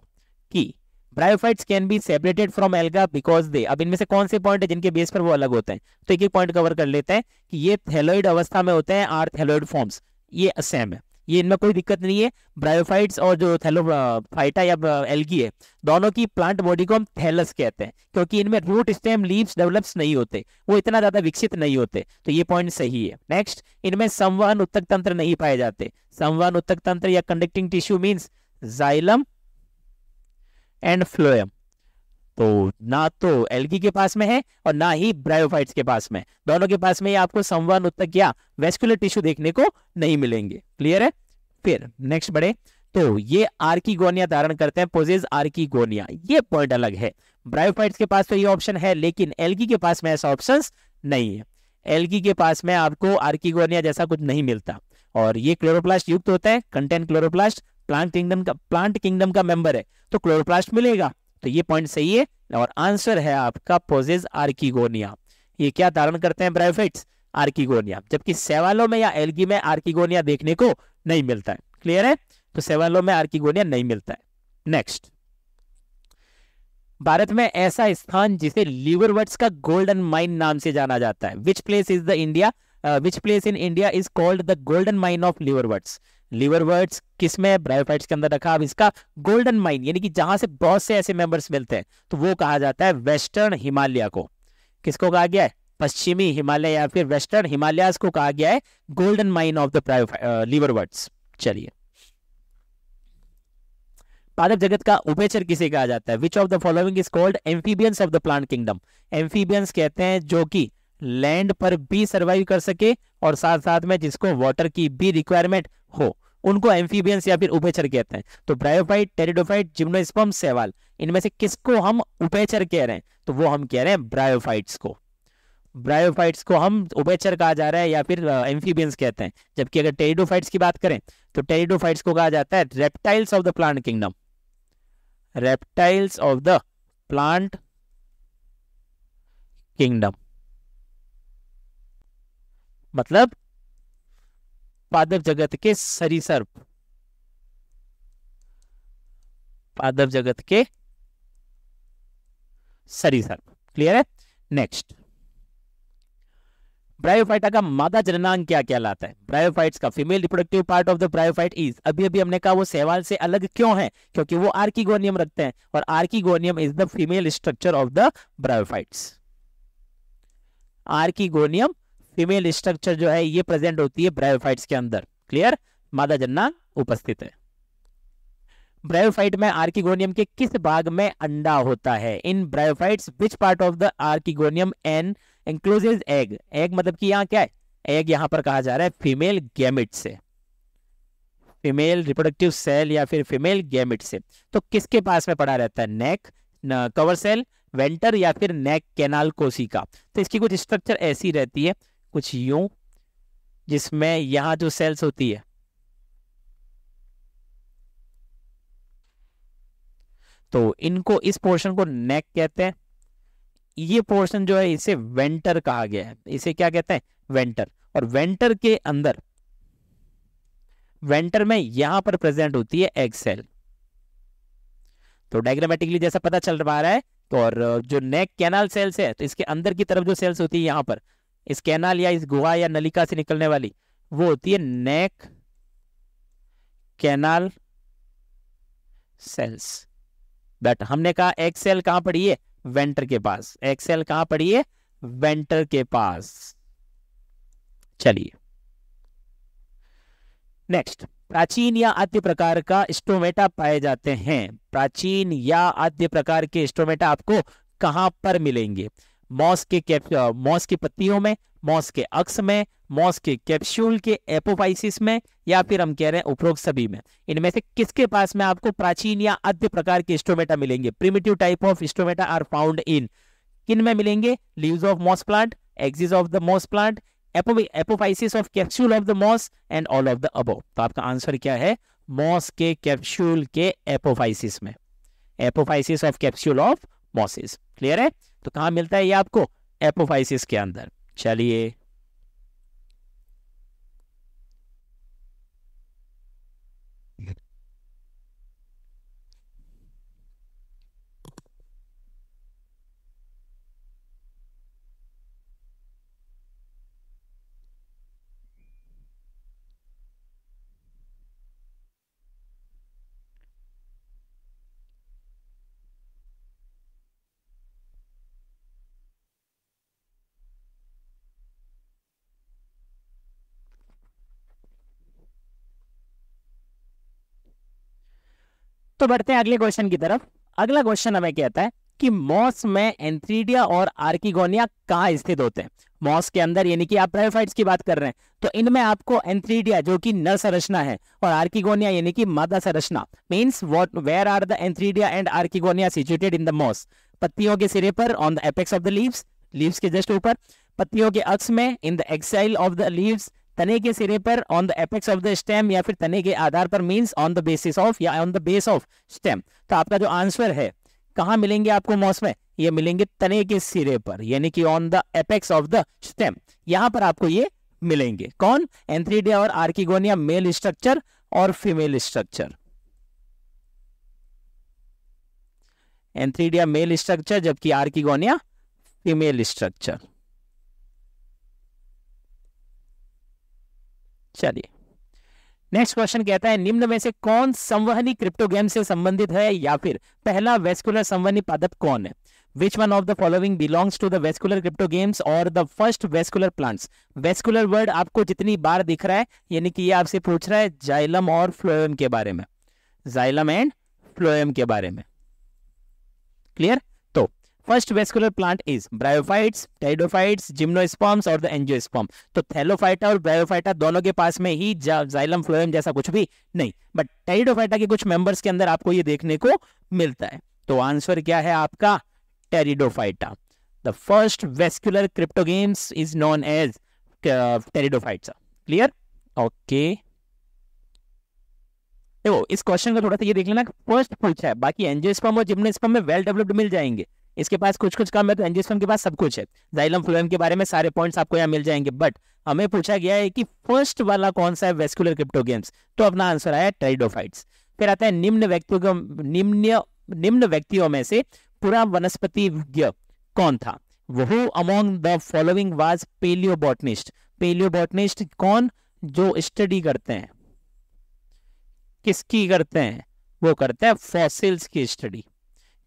कि bryophytes can be separated from alga because they, अब इनमें से कौन से पॉइंट है जिनके बेस पर वो अलग होते हैं? तो एक एक पॉइंट कवर कर लेते हैं कि ये थैलोइड अवस्था में होते हैं, आर थैलोइड फॉर्म्स, ये सेम है, ये इनमें कोई दिक्कत नहीं है। ब्रायोफाइट्स और जो थैलोफाइटा या एल्गी है, दोनों की प्लांट बॉडी को हम थैलस कहते हैं, क्योंकि इनमें रूट स्टेम लीव्स डेवलप्स नहीं होते, वो इतना ज्यादा विकसित नहीं होते, तो ये पॉइंट सही है। नेक्स्ट, इनमें संवहन उत्तक तंत्र नहीं पाए जाते। संवहन उत्तक तंत्र या conducting tissue means xylem and phloem, तो ना तो एल्गी के पास में है और ना ही ब्रायोफाइट्स के पास में, दोनों के पास में आपको संवहन उत्तक या वेस्कुलर टिश्यू देखने को नहीं मिलेंगे। क्लियर है? फिर नेक्स्ट बढ़े तो ये आर्किगोनिया धारण करते हैं, पोजेज आर्किगोनिया, ये पॉइंट अलग है। ब्रायोफाइट्स के पास तो ये ऑप्शन है, लेकिन एल्गी के पास में ऐसा ऑप्शन नहीं है। एल्गी के पास में आपको आर्किगोनिया जैसा कुछ नहीं मिलता, और ये क्लोरोप्लास्ट युक्त होता है, कंटेन क्लोरोप्लास्ट, प्लांट किंगडम का मेंबर है, तो क्लोरोप्लास्ट मिलेगा, तो ये पॉइंट सही है। और आंसर है आपका पोजेज आर्किगोनिया। ये क्या धारण करते हैं ब्रायोफाइट्स? आर्किगोनिया, जबकि शैवालों में या एल्गी में आर्किगोनिया देखने को नहीं मिलता है। क्लियर है? तो शैवालों में आर्किगोनिया नहीं मिलता है। नेक्स्ट, भारत में ऐसा स्थान जिसे लीवरवर्ट्स का गोल्डन माइन नाम से जाना जाता है, which place in India is called the golden mine of liverworts? Liverworts किस में? ब्रायोफाइट्स के अंदर रखा। अब इसका गोल्डन माइन यानी कि जहां से बहुत से ऐसे मेंबर्स मिलते हैं, तो वो कहा जाता है वेस्टर्न हिमालय को। किसको कहा गया है? पश्चिमी हिमालय या फिर वेस्टर्न हिमालयाज को कहा गया है गोल्डन माइन ऑफ द लीवरवर्ट्स। चलिए, पादप जगत का उभयचर किसे कहा जाता है? विच of the following is called amphibians of the plant kingdom? Amphibians कहते हैं जो कि लैंड पर भी सर्वाइव कर सके और साथ साथ में जिसको वाटर की भी रिक्वायरमेंट हो, उनको एम्फीबियंस या फिर उभयचर कहते हैं। तो ब्रायोफाइट, टेरिडोफाइट, जिम्नोस्पर्म, शैवाल, इनमें से किसको हम उभयचर कह रहे हैं? तो वो हम कह रहे हैं ब्रायोफाइट्स को। ब्रायोफाइट्स को हम उभयचर कहा जा रहा है या फिर एम्फीबियंस कहते हैं। जबकि अगर टेरिडोफाइट्स की बात करें तो टेरिडोफाइट्स को कहा जाता है reptiles of the plant kingdom. Reptiles of the plant kingdom मतलब पादप जगत के सरीसृप, पादप जगत के सरीसृप। क्लियर है? नेक्स्ट, ब्रायोफाइटा का मादा जननांग क्या कहलाता है? ब्रायोफाइट्स का female reproductive part of the bryophyte is, अभी अभी हमने कहा वो शैवाल से अलग क्यों है? क्योंकि वो आर्किगोनियम रखते हैं, और archegonium is the female structure of the bryophytes. Archegonium female structure जो है ये प्रेजेंट होती है ब्रायोफाइट्स के अंदर। क्लियर? मादा जननांग उपस्थित है। ब्रायोफाइट में आर्किगोनियम के किस भाग में अंडा होता है? In bryophytes which part of the archegonium an encloses egg? Egg मतलब कि यहाँ क्या है? एग यहाँ पर कहा जा रहा है फीमेल गैमेट से। फीमेल रिप्रोडक्टिव सेल या फिर फीमेल गैमेट से, तो किसके पास में पड़ा रहता है? नेक कवर सेल, वेंटर या फिर नेक कैनाल कोशिका। तो इसकी कुछ स्ट्रक्चर ऐसी रहती है कुछ यूं, जिसमें यहां जो सेल्स होती है, तो इनको, इस पोर्शन को नेक कहते हैं। ये पोर्शन जो है इसे वेंटर कहा गया है। इसे क्या कहते हैं? वेंटर। और वेंटर के अंदर, वेंटर में यहां पर प्रेजेंट होती है एग सेल। तो डायग्रामेटिकली जैसा पता चल पा रहा है, तो और जो नेक कैनाल सेल्स है, तो इसके अंदर की तरफ जो सेल्स होती है यहां पर, इस कैनाल या इस गुहा या नलिका से निकलने वाली, वो होती है नेक कैनाल सेल्स। बट हमने कहा एग सेल कहां पड़ी है? वेंटर के पास। एग सेल कहां पड़ी है? वेंटर के पास। चलिए नेक्स्ट, प्राचीन या आद्य प्रकार का स्टोमेटा पाए जाते हैं। प्राचीन या आद्य प्रकार के स्टोमेटा आपको कहां पर मिलेंगे? मॉस की पत्तियों में, मॉस के अक्ष में, मॉस के कैप्सूल के एपोफाइसिस में, या फिर हम कह रहे हैं उपरोक्त सभी में। इनमें से किसके पास में आपको प्राचीन या आद्य प्रकार के स्टोमेटा मिलेंगे? Primitive type of stomata are found in, किन में मिलेंगे? Leaves of moss plant, axis of the moss plant, apophysis of capsule of the moss and all of the above. तो आपका आंसर क्या है? मॉस के कैप्सूल के एपोफाइसिस में, apophysis of capsule of mosses. Clear है? तो कहां मिलता है ये आपको? एपोफाइसिस के अंदर। चलिए तो बढ़ते हैं अगले क्वेश्चन की तरफ। अगला क्वेश्चन हमें कहता है कि मॉस में एंथ्रीडिया और आर्किगोनिया कहाँ स्थित होते हैं? मॉस के अंदर, यानी कि आप ब्रायोफाइट्स की बात कर रहे हैं, तो इनमें आपको एंथ्रीडिया जो कि नर संरचना है, और आर्किगोनिया यानी कि मादा संरचना, means what, where are the antheridia and archegonia situated in the moss? पत्तियों के सिरे पर, on the apex of the leaves, leaves के जस्ट ऊपर। पत्तियों के अक्ष में, in the axil of the leaves. तने के सिरे पर, on the apex of the stem, या फिर तने के आधार पर, means on the basis of या on the base of stem. तो आपका जो आंसर है, कहां मिलेंगे आपको मॉस में? ये मिलेंगे तने के सिरे पर, यानी कि on the apex of the stem. यहां पर आपको ये मिलेंगे। कौन? एंथ्रीडिया और आर्किगोनिया मेल स्ट्रक्चर और female structure. Antheridia male structure, जबकि आर्किगोनिया फीमेल स्ट्रक्चर। चलिए नेक्स्ट क्वेश्चन कहता है, निम्न में से कौन संवहनी क्रिप्टोगेम से संबंधित है, या फिर पहला वेस्कुलर संवहनी पादप कौन है? Which one of the following belongs to the vascular cryptogams और the first vascular plants? Vascular word आपको जितनी बार दिख रहा है, यानी कि ये आपसे पूछ रहा है जाइलम और फ्लोएम के बारे में, जाइलम एंड फ्लोएम के बारे में। क्लियर? तो first vascular plant is bryophytes, pteridophytes, gymnosperms और द एंजियोस्पर्म। तो थैलोफाइटा और ब्रायोफाइटा दोनों के पास में ही जाइलम फ्लोएम जैसा कुछ भी नहीं, बट टेरिडोफाइटा के कुछ मेंबर्स के अंदर आपको ये देखने को मिलता है। तो आंसर क्या है आपका? Pteridophyta. The first vascular cryptogams is known as pteridophytes. Clear? Okay, देखो इस क्वेश्चन का थोड़ा सा ये देख लेना, फर्स्ट पूछा है, बाकी एंजियोस्पर्म और जिम्नोस्पर्म में वेल डेवलप्ड मिल जाएंगे। इसके पास कुछ कुछ कम है, तो एंजियोस्पर्म के पास सब कुछ है। जाइलम फ्लोएम के बारे में सारे पॉइंट्स आपको यहाँ मिल जाएंगे, बट हमें पूछा गया है कि फर्स्ट वाला कौन सा है वेस्कुलर क्रिप्टोगेम्स, तो अपना आंसर आया टेरिडोफाइट्स। फिर आता है निम्न व्यक्तियों में से पूरा वनस्पति विज्ञ कौन था? वो अमोंग द फॉलोइंग वाज पेलियोबॉटनिस्ट। पेलियोबॉटनिस्ट कौन? जो स्टडी करते हैं, किसकी करते हैं? वो करते हैं फॉसिल्स की स्टडी।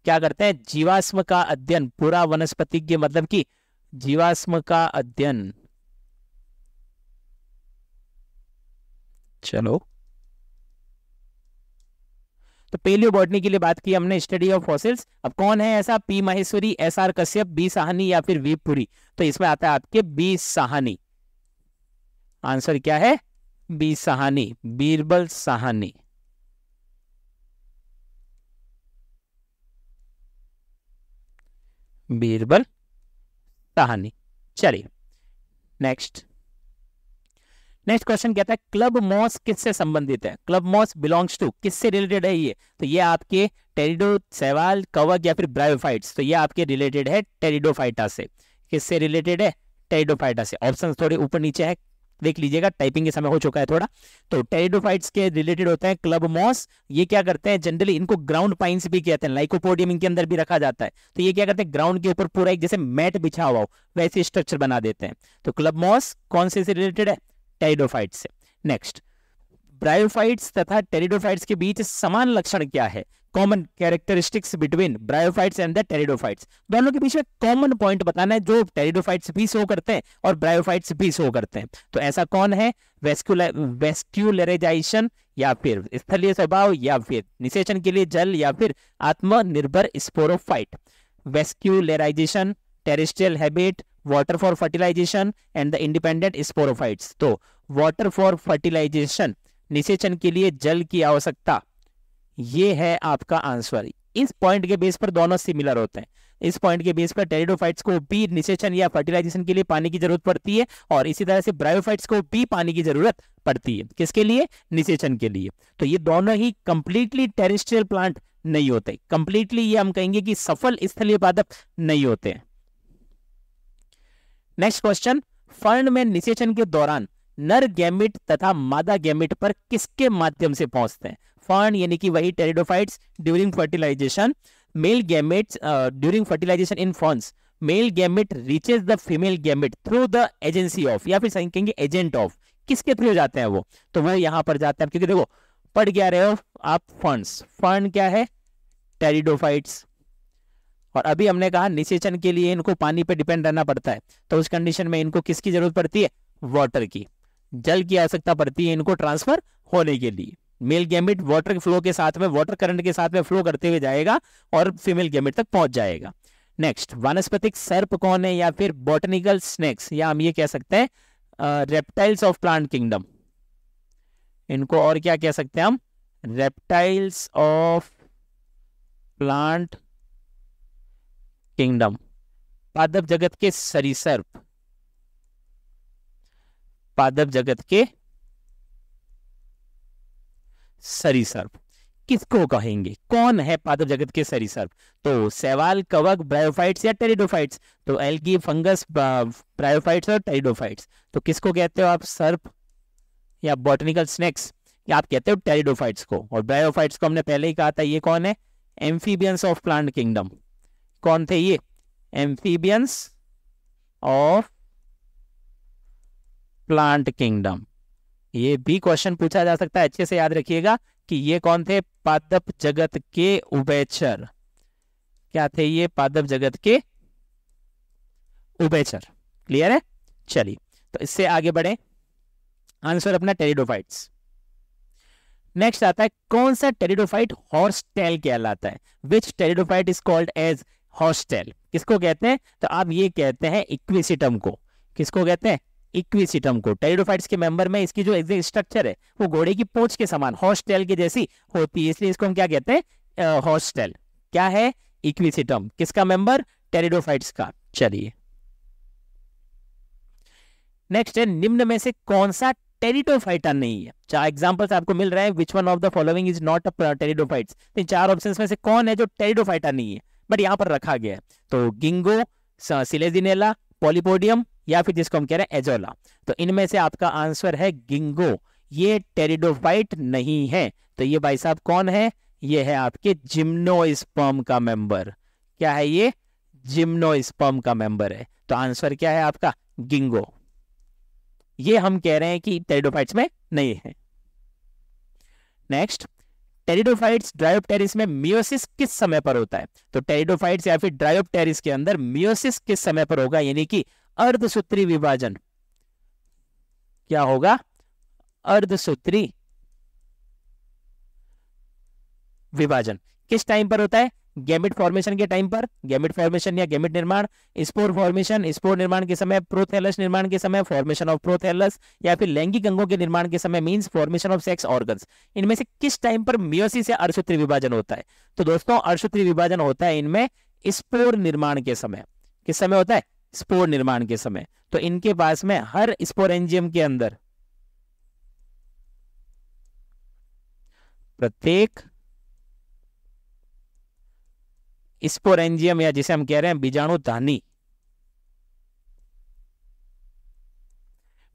क्या करते हैं? जीवाश्म का अध्ययन। पूरा वनस्पतिज्ञ मतलब कि जीवाश्म का अध्ययन। चलो, तो पेलियोबॉटनी के लिए बात की हमने, स्टडी ऑफ फॉसिल्स। अब कौन है ऐसा? P Maheshwari, S R Kashyap, B Sahni या फिर वी पुरी। तो इसमें आता है आपके बी साहनी। आंसर क्या है? बी साहनी, बीरबल साहनी। बीरबल साहनी। चलिए नेक्स्ट क्वेश्चन कहता है क्लब मॉस किससे संबंधित है? क्लब मॉस बिलोंग्स टू, किससे रिलेटेड है ये? तो ये आपके टेरिडो, शैवाल, कवक या फिर ब्रायोफाइट्स। तो ये आपके रिलेटेड है टेरिडोफाइटा से। किससे रिलेटेड है? टेरिडोफाइटा से। ऑप्शन थोड़े ऊपर नीचे है, देख लीजिएगा, टाइपिंग के समय हो चुका है थोड़ा। तो टेरिडोफाइट्स के रिलेटेड होते हैं क्लब मॉस। ये क्या करते हैं, जनरली इनको ग्राउंड पाइन्स भी कहते हैं, लाइकोपोडियम इनके अंदर भी रखा जाता है। तो ये क्या करते हैं, ग्राउंड के ऊपर पूरा एक जैसे मैट बिछा हुआ हो वैसे स्ट्रक्चर बना देते हैं। तो क्लब मॉस कौन से रिलेटेड है? टेरिडोफाइट्स से। नेक्स्ट, ब्रायोफाइट्स तथा टेरिडोफाइट्स के बीच समान लक्षण क्या है? Common characteristics between bryophytes and the pteridophytes. दोनों के बीच में कॉमन पॉइंट बताना है जो टेरिडोफाइट्स भी शो करते हैं और ब्रायोफाइट्स भी शो करते हैं। तो ऐसा कौन है? वेस्क्यूलराइजेशन, या फिर स्थलीय स्वभाव, या फिर निषेचन के लिए जल, या फिर आत्मनिर्भर sporophyte. Vascularization, terrestrial habit, water for fertilization and the independent sporophytes. तो वाटर फॉर फर्टिलाइजेशन, निषेचन के लिए जल की आवश्यकता, ये है आपका आंसर। इस पॉइंट के बेस पर दोनों सिमिलर होते हैं। इस पॉइंट के बेस पर टेरिडोफाइट्स को भी निषेचन या फर्टिलाइजेशन के लिए पानी की जरूरत पड़ती है, और इसी तरह से ब्रायोफाइट्स को भी पानी की जरूरत पड़ती है। किसके लिए? निषेचन के लिए। तो ये दोनों ही कंप्लीटली टेरेस्ट्रियल प्लांट नहीं होते, कंप्लीटली ये हम कहेंगे कि सफल स्थलीय पादप नहीं होते। नेक्स्ट क्वेश्चन, फर्न में निषेचन के दौरान नर गैमेट तथा मादा गैमेट पर किसके माध्यम से पहुंचते हैं? फर्न यानी कि वही pteridophytes during fertilisation, male gametes during fertilisation in ferns, male gamete reaches the female gamete through the agency of, या फिर सही कहेंगे एजेंट ऑफ। किसके थ्रू जाते हैं वो? तो वो यहां पर जाते हैं, क्योंकि देखो पढ़ क्या रहे हो आप, फर्न्स। फर्न क्या है? टेरिडोफाइट्स। और अभी हमने कहा निषेचन के लिए इनको पानी पे डिपेंड रहना पड़ता है, तो उस कंडीशन में इनको किसकी जरूरत पड़ती है? वाटर की, जल की आवश्यकता पड़ती है इनको ट्रांसफर होने के लिए। मेल गैमेट वाटर फ्लो के साथ में, वाटर करंट के साथ में फ्लो करते हुए जाएगा और फीमेल गैमेट तक पहुंच जाएगा। नेक्स्ट, वानस्पतिक सर्प कौन है, या फिर बॉटनिकल स्नेक्स, या हम ये कह सकते हैं रेप्टाइल्स ऑफ प्लांट किंगडम। इनको और क्या कह सकते हैं हम? Reptiles of plant kingdom. पादप जगत के सरीसृप, पादप जगत के सरीसृप किसको कहेंगे? कौन है पादप जगत के सरीसृप? तो शैवाल, कवक, ब्रायोफाइट्स या टेरिडोफाइट्स। तो एल्गी, फंगस, ब्रायोफाइट्स और टेरिडोफाइट्स। तो किसको कहते हो आप? सर्प या बॉटनिकल स्नेक्स, या आप कहते हो टेरिडोफाइट्स को। और ब्रायोफाइट्स को हमने पहले ही कहा था, ये कौन है? Amphibians of plant kingdom. कौन थे ये? Amphibians of plant kingdom. ये भी क्वेश्चन पूछा जा सकता है, अच्छे से याद रखिएगा कि ये कौन थे? पादप जगत के उभयचर। क्या थे ये? पादप जगत के उभयचर। क्लियर है? चलिए तो इससे आगे बढ़े, आंसर अपना टेरिडोफाइट्स। नेक्स्ट आता है, कौन सा टेरिडोफाइट हॉर्सटेल कहलाता है? Which pteridophyte is called as horsetail? किसको कहते हैं? तो आप ये कहते हैं इक्विसिटम को। किसको कहते हैं? इक्विसिटम को। टेरिडोफाइट्स के मेंबर में इसकी जो एग्जैक्ट स्ट्रक्चर है वो घोड़े की पूंछ के समान हॉर्सटेल के जैसी होती है, इसलिए इसको हम क्या कहते हैं? हॉर्सटेल। क्या है? इक्विसिटम। किसका मेंबर? टेरिडोफाइट्स का। चलिए नेक्स्ट है, निम्न में से कौन सा टेरिडोफाइटा नहीं है? चार एग्जांपल्स आपको मिल रहे हैं, which one of the following is not a pteridophytes. इन चार ऑप्शंस में से कौन है जो टेरिडोफाइटा नहीं है बट यहां पर रखा गया है? तो गिंगो, सिलेजिनेला, पॉलीपोडियम, या फिर जिसको हम कह रहे हैं एजोला। तो इनमें से आपका आंसर है गिंगो, ये टेरिडोफाइट नहीं है। तो ये भाई साहब कौन है? ये है आपके जिम्नोस्पर्म का मेंबर। क्या है ये? जिम्नोस्पर्म का मेंबर है। तो आंसर क्या है आपका? गिंगो। ये हम कह रहे हैं कि टेरिडोफाइट्स में नहीं है। नेक्स्ट, टेरिडोफाइट्स ड्रायोप्टेरिस में मियोसिस किस समय पर होता है? तो टेरिडोफाइट्स या फिर ड्रायोप्टेरिस के अंदर मियोसिस किस समय पर होगा, यानी कि अर्धसूत्री विभाजन। क्या होगा? अर्धसूत्री विभाजन किस टाइम पर होता है? गैमेट फॉर्मेशन के टाइम पर, गैमेट फॉर्मेशन या गैमेट निर्माण, स्पोर फॉर्मेशन, स्पोर निर्माण के समय, प्रोथैलस निर्माण के समय, फॉर्मेशन ऑफ प्रोथैलस, या फिर लैंगिक अंगों के निर्माण के समय means formation of sex organs. इनमें से किस टाइम पर मियोसिस या अर्धसूत्री विभाजन होता है? तो दोस्तों अर्धसूत्री विभाजन होता है इनमें स्पोर निर्माण के समय। किस समय होता है? स्पोर निर्माण के समय। तो इनके पास में हर स्पोरेंजियम के अंदर, प्रत्येक स्पोरेंजियम या जिसे हम कह रहे हैं बीजाणुधानी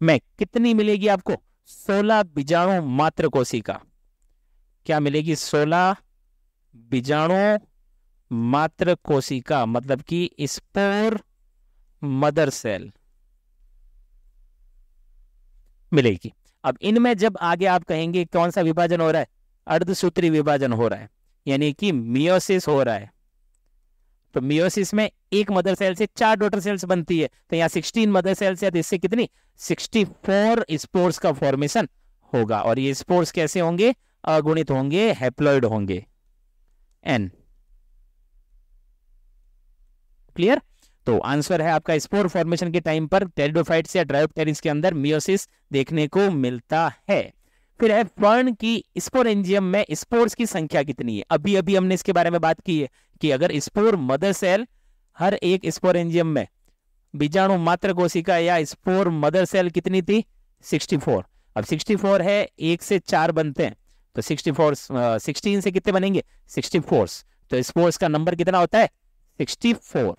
में कितनी मिलेगी आपको? 16 बीजाणु मात्र कोशिका। क्या मिलेगी? 16 बीजाणु मात्र कोशिका, मतलब कि स्पोर मदर सेल मिलेगी। अब इनमें जब आगे आप कहेंगे कौन सा विभाजन हो रहा है? अर्धसूत्री विभाजन हो रहा है, यानी कि मियोसिस हो रहा है। तो मियोसिस में एक मदर सेल से 4 डॉटर सेल्स बनती है, तो यहाँ 16 मदर सेल्स है, तो इससे कितनी? 64 स्पोर्स का फॉर्मेशन होगा। और ये स्पोर्स कैसे होंगे? अगुणित होंगे, हैप्लॉइड होंगे। N clear? तो आंसर है आपका स्पोर फॉर्मेशन के टाइम पर टेरिडोफाइट्स या ड्रायोप्टेरिस के अंदर मियोसिस देखने को मिलता है। फिर है फर्न की स्पोरेंजियम में स्पोर्स की संख्या कितनी है? अभी अभी हमने इसके बारे में बात की है कि अगर स्पोर मदर सेल, हर एक स्पोरेंजियम में बीजाणु मात्र कोशिका या स्पोर मदर सेल कितनी थी? 64। अब 64 है, 1 से 4 बनते हैं, तो 16 से कितने बनेंगे? 64। तो स्पोर्स का नंबर कितना होता है? 64।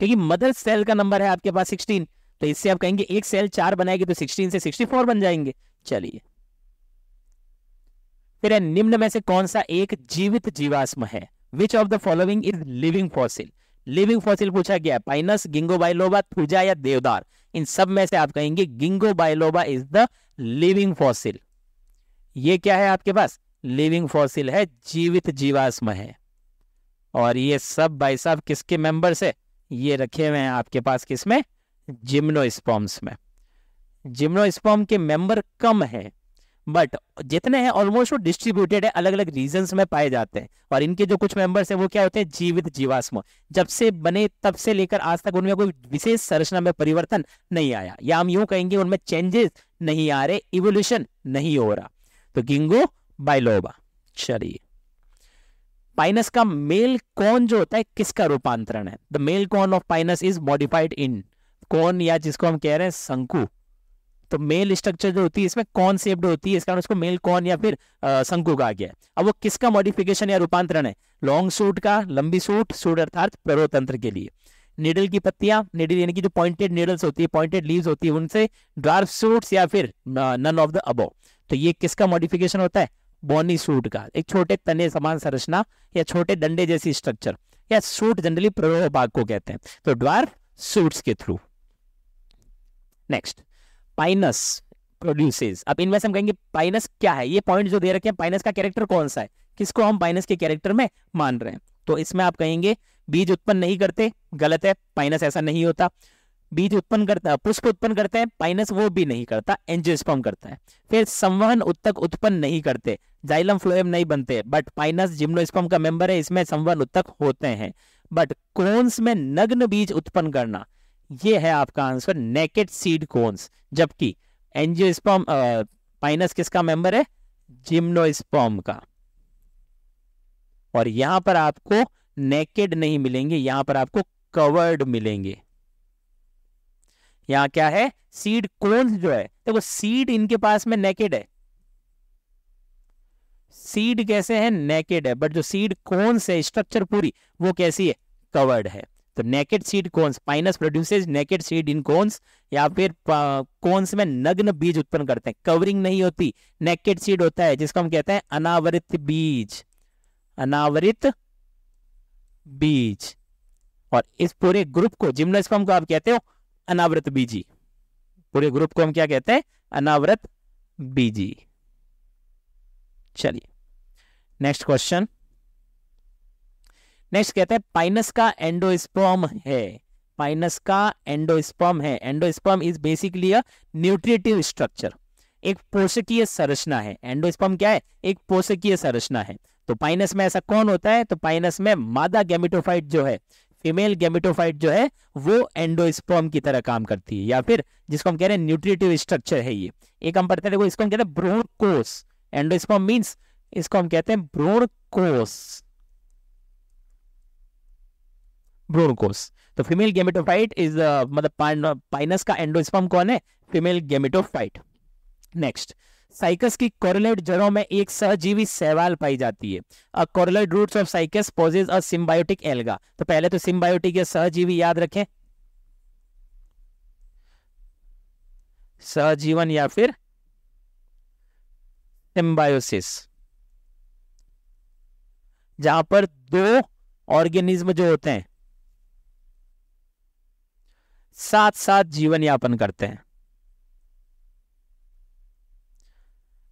क्योंकि मदर सेल का नंबर है आपके पास 16, तो इससे आप कहेंगे एक सेल 4 बनाएगी तो 16 से 64 बन जाएंगे। चलिए, फिर निम्न में से कौन सा एक जीवित जीवाश्म है? विच of the following is living fossil? Living fossil पूछा गया। पाइनस, गिंगो बाइलोबा, थूजा या देवदार? इन सब में से आप कहेंगे गिंगो biloba is the living fossil. ये क्या है आपके पास? लिविंग फॉसिल है, जीवित जीवाश्म है। और ये सब भाई साहब किसके मेंबर्स है? ये रखे हुए हैं आपके पास किसमें? जिम्नोस्पर्म्स में। जिम्नोस्पर्म के मेंबर कम है, बट जितने हैं ऑलमोस्ट वो डिस्ट्रीब्यूटेड है, अलग अलग रीजन्स में पाए जाते हैं। और इनके जो कुछ मेंबर्स हैं वो क्या होते हैं? जीवित जीवाश्म। जब से बने तब से लेकर आज तक उनमें कोई विशेष संरचना में परिवर्तन नहीं आया, या हम यूं कहेंगे उनमें चेंजेस नहीं आ रहे, इवोल्यूशन नहीं हो रहा। तो गिंगो बाइलोबा। चलिए, पाइनस का मेल कॉर्न जो होता है किसका रूपांतरण है? The male cone of pinus is modified in cone, या जिसको हम कह रहे हैं शंकु। तो मेल स्ट्रक्चर जो होती है इसमें कॉर्न शेप्ड होती है, इस कारण उसको मेल कॉर्न या फिर शंकु कहा गया है। अब वो किसका मॉडिफिकेशन या रूपांतरण है? लॉन्ग सूट का, लंबी सूट, सूट अर्थात प्ररोतंत्र के लिए। निडल की पत्तियां, निडल यानी कि जो पॉइंटेड निडल्स होती है, पॉइंटेड लीव्स होती है, उनसे ड्वार्फ सूट्स या फिर नन ऑफ द अबव। तो ये किसका मॉडिफिकेशन होता है? बॉनी सूट का, एक छोटे तने समान संरचना या छोटे डंडे जैसी स्ट्रक्चर, या सूट जनरली प्ररोह भाग को कहते हैं। तो ड्वार्फ सूट्स के थ्रू। Next, Pinus produces. अब इनमें से हम कहेंगे पाइनस क्या है? ये पॉइंट जो दे रखे हैं, पाइनस का कैरेक्टर कौन सा है, किसको हम पाइनस के कैरेक्टर में मान रहे हैं? तो इसमें आप कहेंगे बीज उत्पन्न नहीं करते, गलत है, पाइनस ऐसा नहीं होता। बीज उत्पन्न करता है, पुष्प उत्पन्न करते हैं, पाइनस वो भी नहीं करता, एंजियोस्पर्म करता है। फिर संवहन उत्तक उत्पन्न नहीं करते, जाइलम फ्लोएम नहीं बनते, बट पाइनस जिम्नोस्पर्म का मेंबर है, इसमें संवहन उत्तक होते हैं। बट कोन्स में नग्न बीज उत्पन्न करना, ये है आपका आंसर, नेकेड सीड कोन्स। जबकि एंजियोस्पर्म पाइनस किसका मेंबर है? जिम्नोस्पर्म का। और यहां पर आपको नेकेड नहीं मिलेंगे, यहां पर आपको कवर्ड मिलेंगे। यहां क्या है? सीड कोन्स जो है, देखो सीड इनके पास में नेकेड है, सीड कैसे है? नेकेड है, बट जो सीड कोन्स है स्ट्रक्चर पूरी वो कैसी है? कवर्ड है। तो naked seed cones, pinus produces naked seed in cones, या फिर कोन्स में नग्न बीज उत्पन्न करते हैं, कवरिंग नहीं होती, नेकेड सीड होता है, जिसको हम कहते हैं अनावृत बीज, अनावृत बीज। और इस पूरे ग्रुप को, जिम्नोस्पर्म को आप कहते हो अनावृत बीजी। पूरे ग्रुप को हम क्या कहते हैं? अनावृत बीजी। चलिए, नेक्स्ट क्वेश्चन। नेक्स्ट कहते हैं पाइनस का एंडोस्पर्म है, पाइनस का एंडोस्पर्म है। Endosperm is basically a nutritive structure. एक पोषकीय संरचना है। एंडोस्पर्म क्या है? एक पोषकीय संरचना है। तो पाइनस में ऐसा कौन होता है? तो पाइनस में मादा गैमेटोफाइट जो है, फीमेल गैमेटोफाइट जो है, वो एंडोस्पर्म की तरह काम करती है, या फिर जिसको हम कह रहे हैं न्यूट्रिटिव स्ट्रक्चर है ये। एक हम पढ़ते हैं, इसको हम कहते हैं भ्रूण कोष। एंडोस्पर्म मीन्स इसको हम कहते हैं भ्रूण कोष, भ्रूण कोष। तो फीमेल गैमेटोफाइट इज मतलब पाइनस का एंडोस्पर्म कौन है? Female gametophyte. नेक्स्ट, साइकस की कोरिलेट जड़ों में एक सहजीवी शैवाल पाई जाती है। A coralloid roots of cycas possess a symbiotic alga. तो पहले तो सिम्बायोटिक या सहजीवी याद रखें, सहजीवन या फिर सिम्बायोसिस, जहां पर दो ऑर्गेनिज्म जो होते हैं साथ साथ जीवन यापन करते हैं।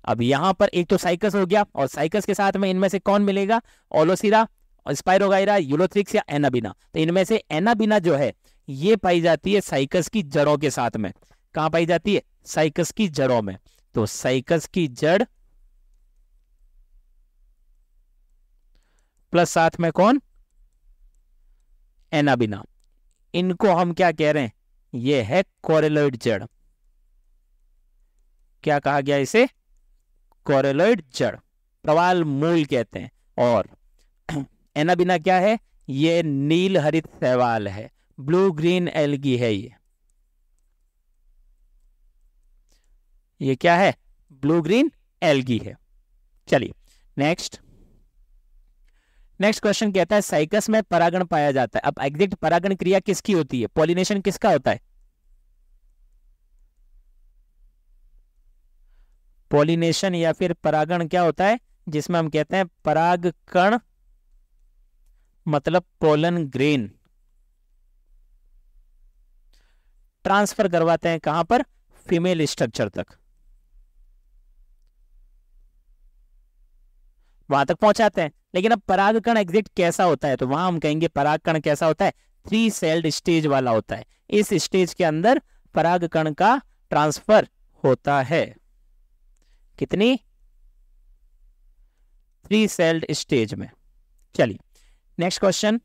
अब यहां पर एक तो साइकस हो गया, और साइकस के साथ में इनमें से कौन मिलेगा? ओलोसिरा, स्पाइरोगाइरा, यूलोथ्रिक्स या एनाबिना। तो इनमें से एनाबिना जो है ये पाई जाती है साइकस की जड़ों के साथ में। कहां पाई जाती है? साइकस की जड़ों में। तो साइकस की जड़ प्लस साथ में कौन? एनाबिना। इनको हम क्या कह रहे हैं? ये है कोरिलोइड जड़। क्या कहा गया इसे? कोरिलोइड जड़, प्रवाल मूल कहते हैं। और एनाबिना क्या है? ये नील हरित शैवाल है, ब्लू ग्रीन एल्गी है ये क्या है? ब्लू ग्रीन एल्गी है। चलिए नेक्स्ट क्वेश्चन कहता है साइकस में परागण पाया जाता है। अब एग्जैक्ट परागण क्रिया किसकी होती है? पॉलिनेशन किसका होता है? पॉलिनेशन या फिर परागण क्या होता है? जिसमें हम कहते हैं पराग कण मतलब पोलन ग्रेन ट्रांसफर करवाते हैं। कहां पर? फीमेल स्ट्रक्चर तक, वहां तक पहुंचाते हैं। लेकिन अब परागकण एग्जैक्ट कैसा होता है? तो वहां हम कहेंगे परागकण कैसा होता है? 3 सेल्ड स्टेज वाला होता है। इस स्टेज के अंदर परागकण का ट्रांसफर होता है। कितनी? 3 सेल्ड स्टेज में। चलिए नेक्स्ट क्वेश्चन,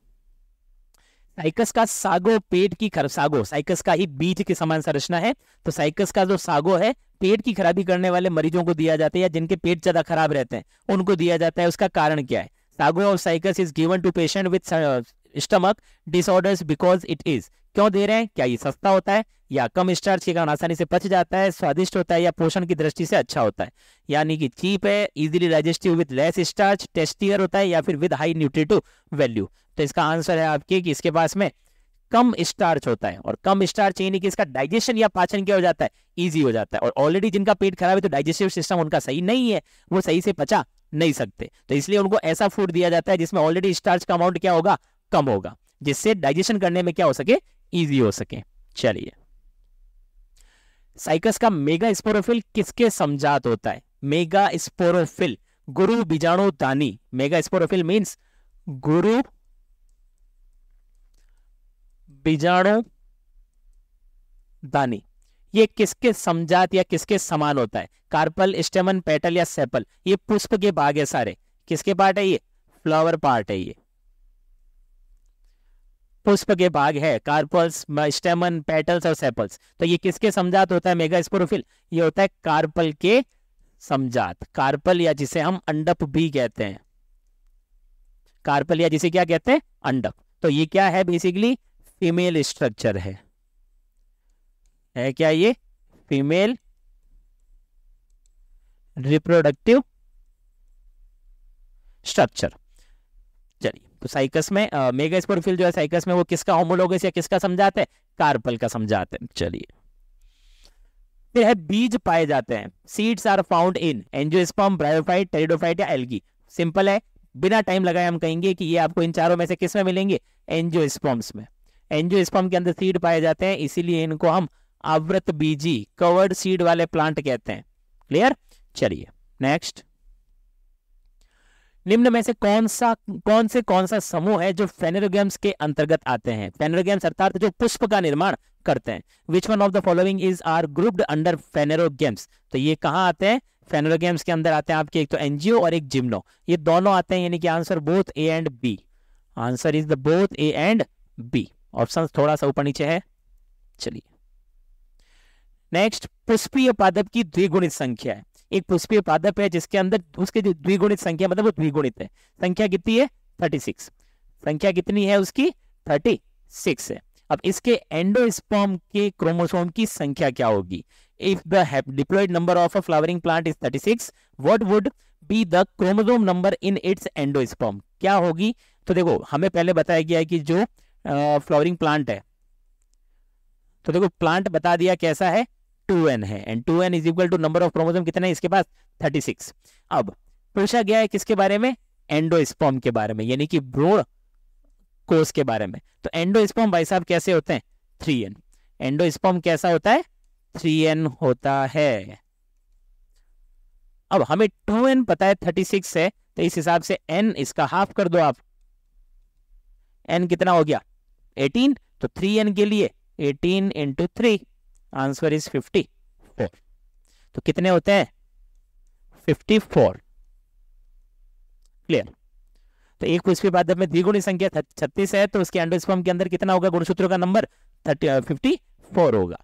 साइकस का सागो पेट की सागो साइकस का ही बीज के समान संरचना है। तो साइकस का जो सागो है पेट की खराबी करने वाले मरीजों को दिया जाता है, या जिनके पेट ज्यादा खराब रहते हैं उनको दिया जाता है। उसका कारण क्या है? Sago of cycas is given to patient with stomach disorders because it is. क्यों दे रहे हैं? क्या ये सस्ता होता है, या कम स्टार्च के कारण आसानी से पच जाता है, स्वादिष्ट होता है, या पोषण की दृष्टि से अच्छा होता है? यानी कि चीप है, easily digestive with less starch, tastier होता है, या फिर विद हाई न्यूट्रिटिव वैल्यू। तो इसका आंसर है आपके कि इसके पास में कम स्टार्च होता है। और कम स्टार्च यानी कि इसका डाइजेशन या पाचन क्या हो जाता है? इजी हो जाता है। और ऑलरेडी जिनका पेट खराब है तो डाइजेस्टिव सिस्टम उनका सही नहीं है, वो सही से पचा नहीं सकते, तो इसलिए उनको ऐसा फूड दिया जाता है जिसमें ऑलरेडी स्टार्च का अमाउंट क्या होगा? कम होगा, जिससे डाइजेशन करने में क्या हो सके? इजी हो सके। चलिए, साइकस का मेगा स्पोरोफिल किसके समजात होता है? मेगा स्पोरोफिल गुरु बीजाणु दानी। मेगा स्पोरोफिल मीन्स गुरु बीजाणु दानी। ये किसके समजात या किसके समान होता है? कार्पल, स्टेमन, पेटल या सेपल। ये पुष्प के भाग है सारे। किसके पार्ट है ये? फ्लावर पार्ट है ये, पुष्प के भाग है, कार्पल्स, स्टेमन, पेटल्स और सेपल्स। तो ये किसके समजात होता है मेगा स्पोरोफिल? ये होता है कार्पल के समजात। कार्पल या जिसे हम अंडप भी कहते हैं, कार्पल या जिसे क्या कहते हैं? अंडप। तो ये क्या है? बेसिकली फीमेल स्ट्रक्चर है क्या ये? Female reproductive structure. चलिए, तो साइकस में मेगा स्पोरोफिल जो है साइकस में वो किसका होमोलोगस या किसका समझाते हैं? कार्पल का समझाते हैं। चलिए, फिर है बीज पाए जाते हैं। Seeds are found in angiosperm, bryophyte, pteridophyte या एल्गी। सिंपल है, बिना टाइम लगाए हम कहेंगे कि ये आपको इन चारों में से किस में मिलेंगे? एंजियोस्पर्म्स में। एंजियोस्पर्म के अंदर सीड पाए जाते हैं, इसीलिए इनको हम आवृत बीजी कवर्ड सीड वाले प्लांट कहते हैं। क्लियर? चलिए निम्न में से कौन सा समूह है जो फेनेरोगेम्स के अंतर्गत आते हैं? फेनेरोगेम्स अर्थात जो पुष्प का निर्माण करते हैं। Which one of the following is are grouped under phanerogams? तो ये कहाँ आते हैं? फेनेरोगेम्स के अंदर आते हैं आपके एक तो एंजियो और एक जिम्नो, ये दोनों आते हैं, यानी कि answer both A and B. Answer is the both A and B. Option थोड़ा सा ऊपर नीचे है। चलिए नेक्स्ट, पुष्पीय पादप की द्विगुणित संख्या है। एक पुष्पीय पादप है जिसके अंदर उसके जो द्विगुणित संख्या, मतलब वो द्विगुणित है। संख्या कितनी है? 36। संख्या कितनी है उसकी? 36 है। अब इसके एंडोस्पर्म के क्रोमोसोम की संख्या क्या होगी? If the diploid number of a flowering plant is 36, what would be the chromosome number in its endosperm? क्या होगी? तो देखो हमें पहले बताया गया है कि जो फ्लावरिंग प्लांट है, तो देखो प्लांट बता दिया कैसा है, 2n है, and 2n is equal to number of chromosome कितना है इसके पास? 36। अब पूछा गया है किसके बारे में? एंडोस्पर्म के बारे में, यानी कि भ्रूण कोष के बारे में। तो एंडोस्पर्म भाई साहब कैसे होते हैं? 3n। एंडोस्पर्म कैसा होता है? 3n होता है। अब हमें 2n पता है 36 है, तो इस हिसाब से n इसका हाफ कर दो आप। n कितना हो गया? 18। तो 3n के लिए 18 इंटू 3, आंसर इज 54। तो कितने होते हैं? 54। क्लियर? तो एक पुष्पीय पादप में द्विगुणित संख्या 36 है, तो उसके एंडोस्पर्म के अंदर कितना होगा? गुणसूत्रों का नंबर 54 होगा।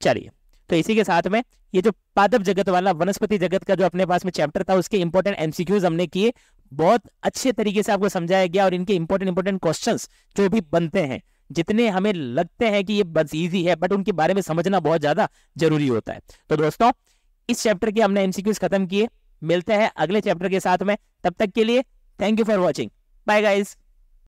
चलिए, तो इसी के साथ में ये जो पादप जगत वाला वनस्पति जगत का जो अपने पास में चैप्टर था, उसके इंपॉर्टेंट एमसीक्यूज हमने किए, बहुत अच्छे तरीके से आपको समझाया गया, और इनके इंपॉर्टेंट क्वेश्चंस जो भी बनते हैं, जितने हमें लगते हैं कि ये बस इजी है, बट उनके बारे में समझना बहुत ज्यादा जरूरी होता है। तो दोस्तों, इस चैप्टर के हमने एमसीक्यूज खत्म किए। मिलते हैं अगले चैप्टर के साथ में, तब तक के लिए thank you for watching. Bye guys.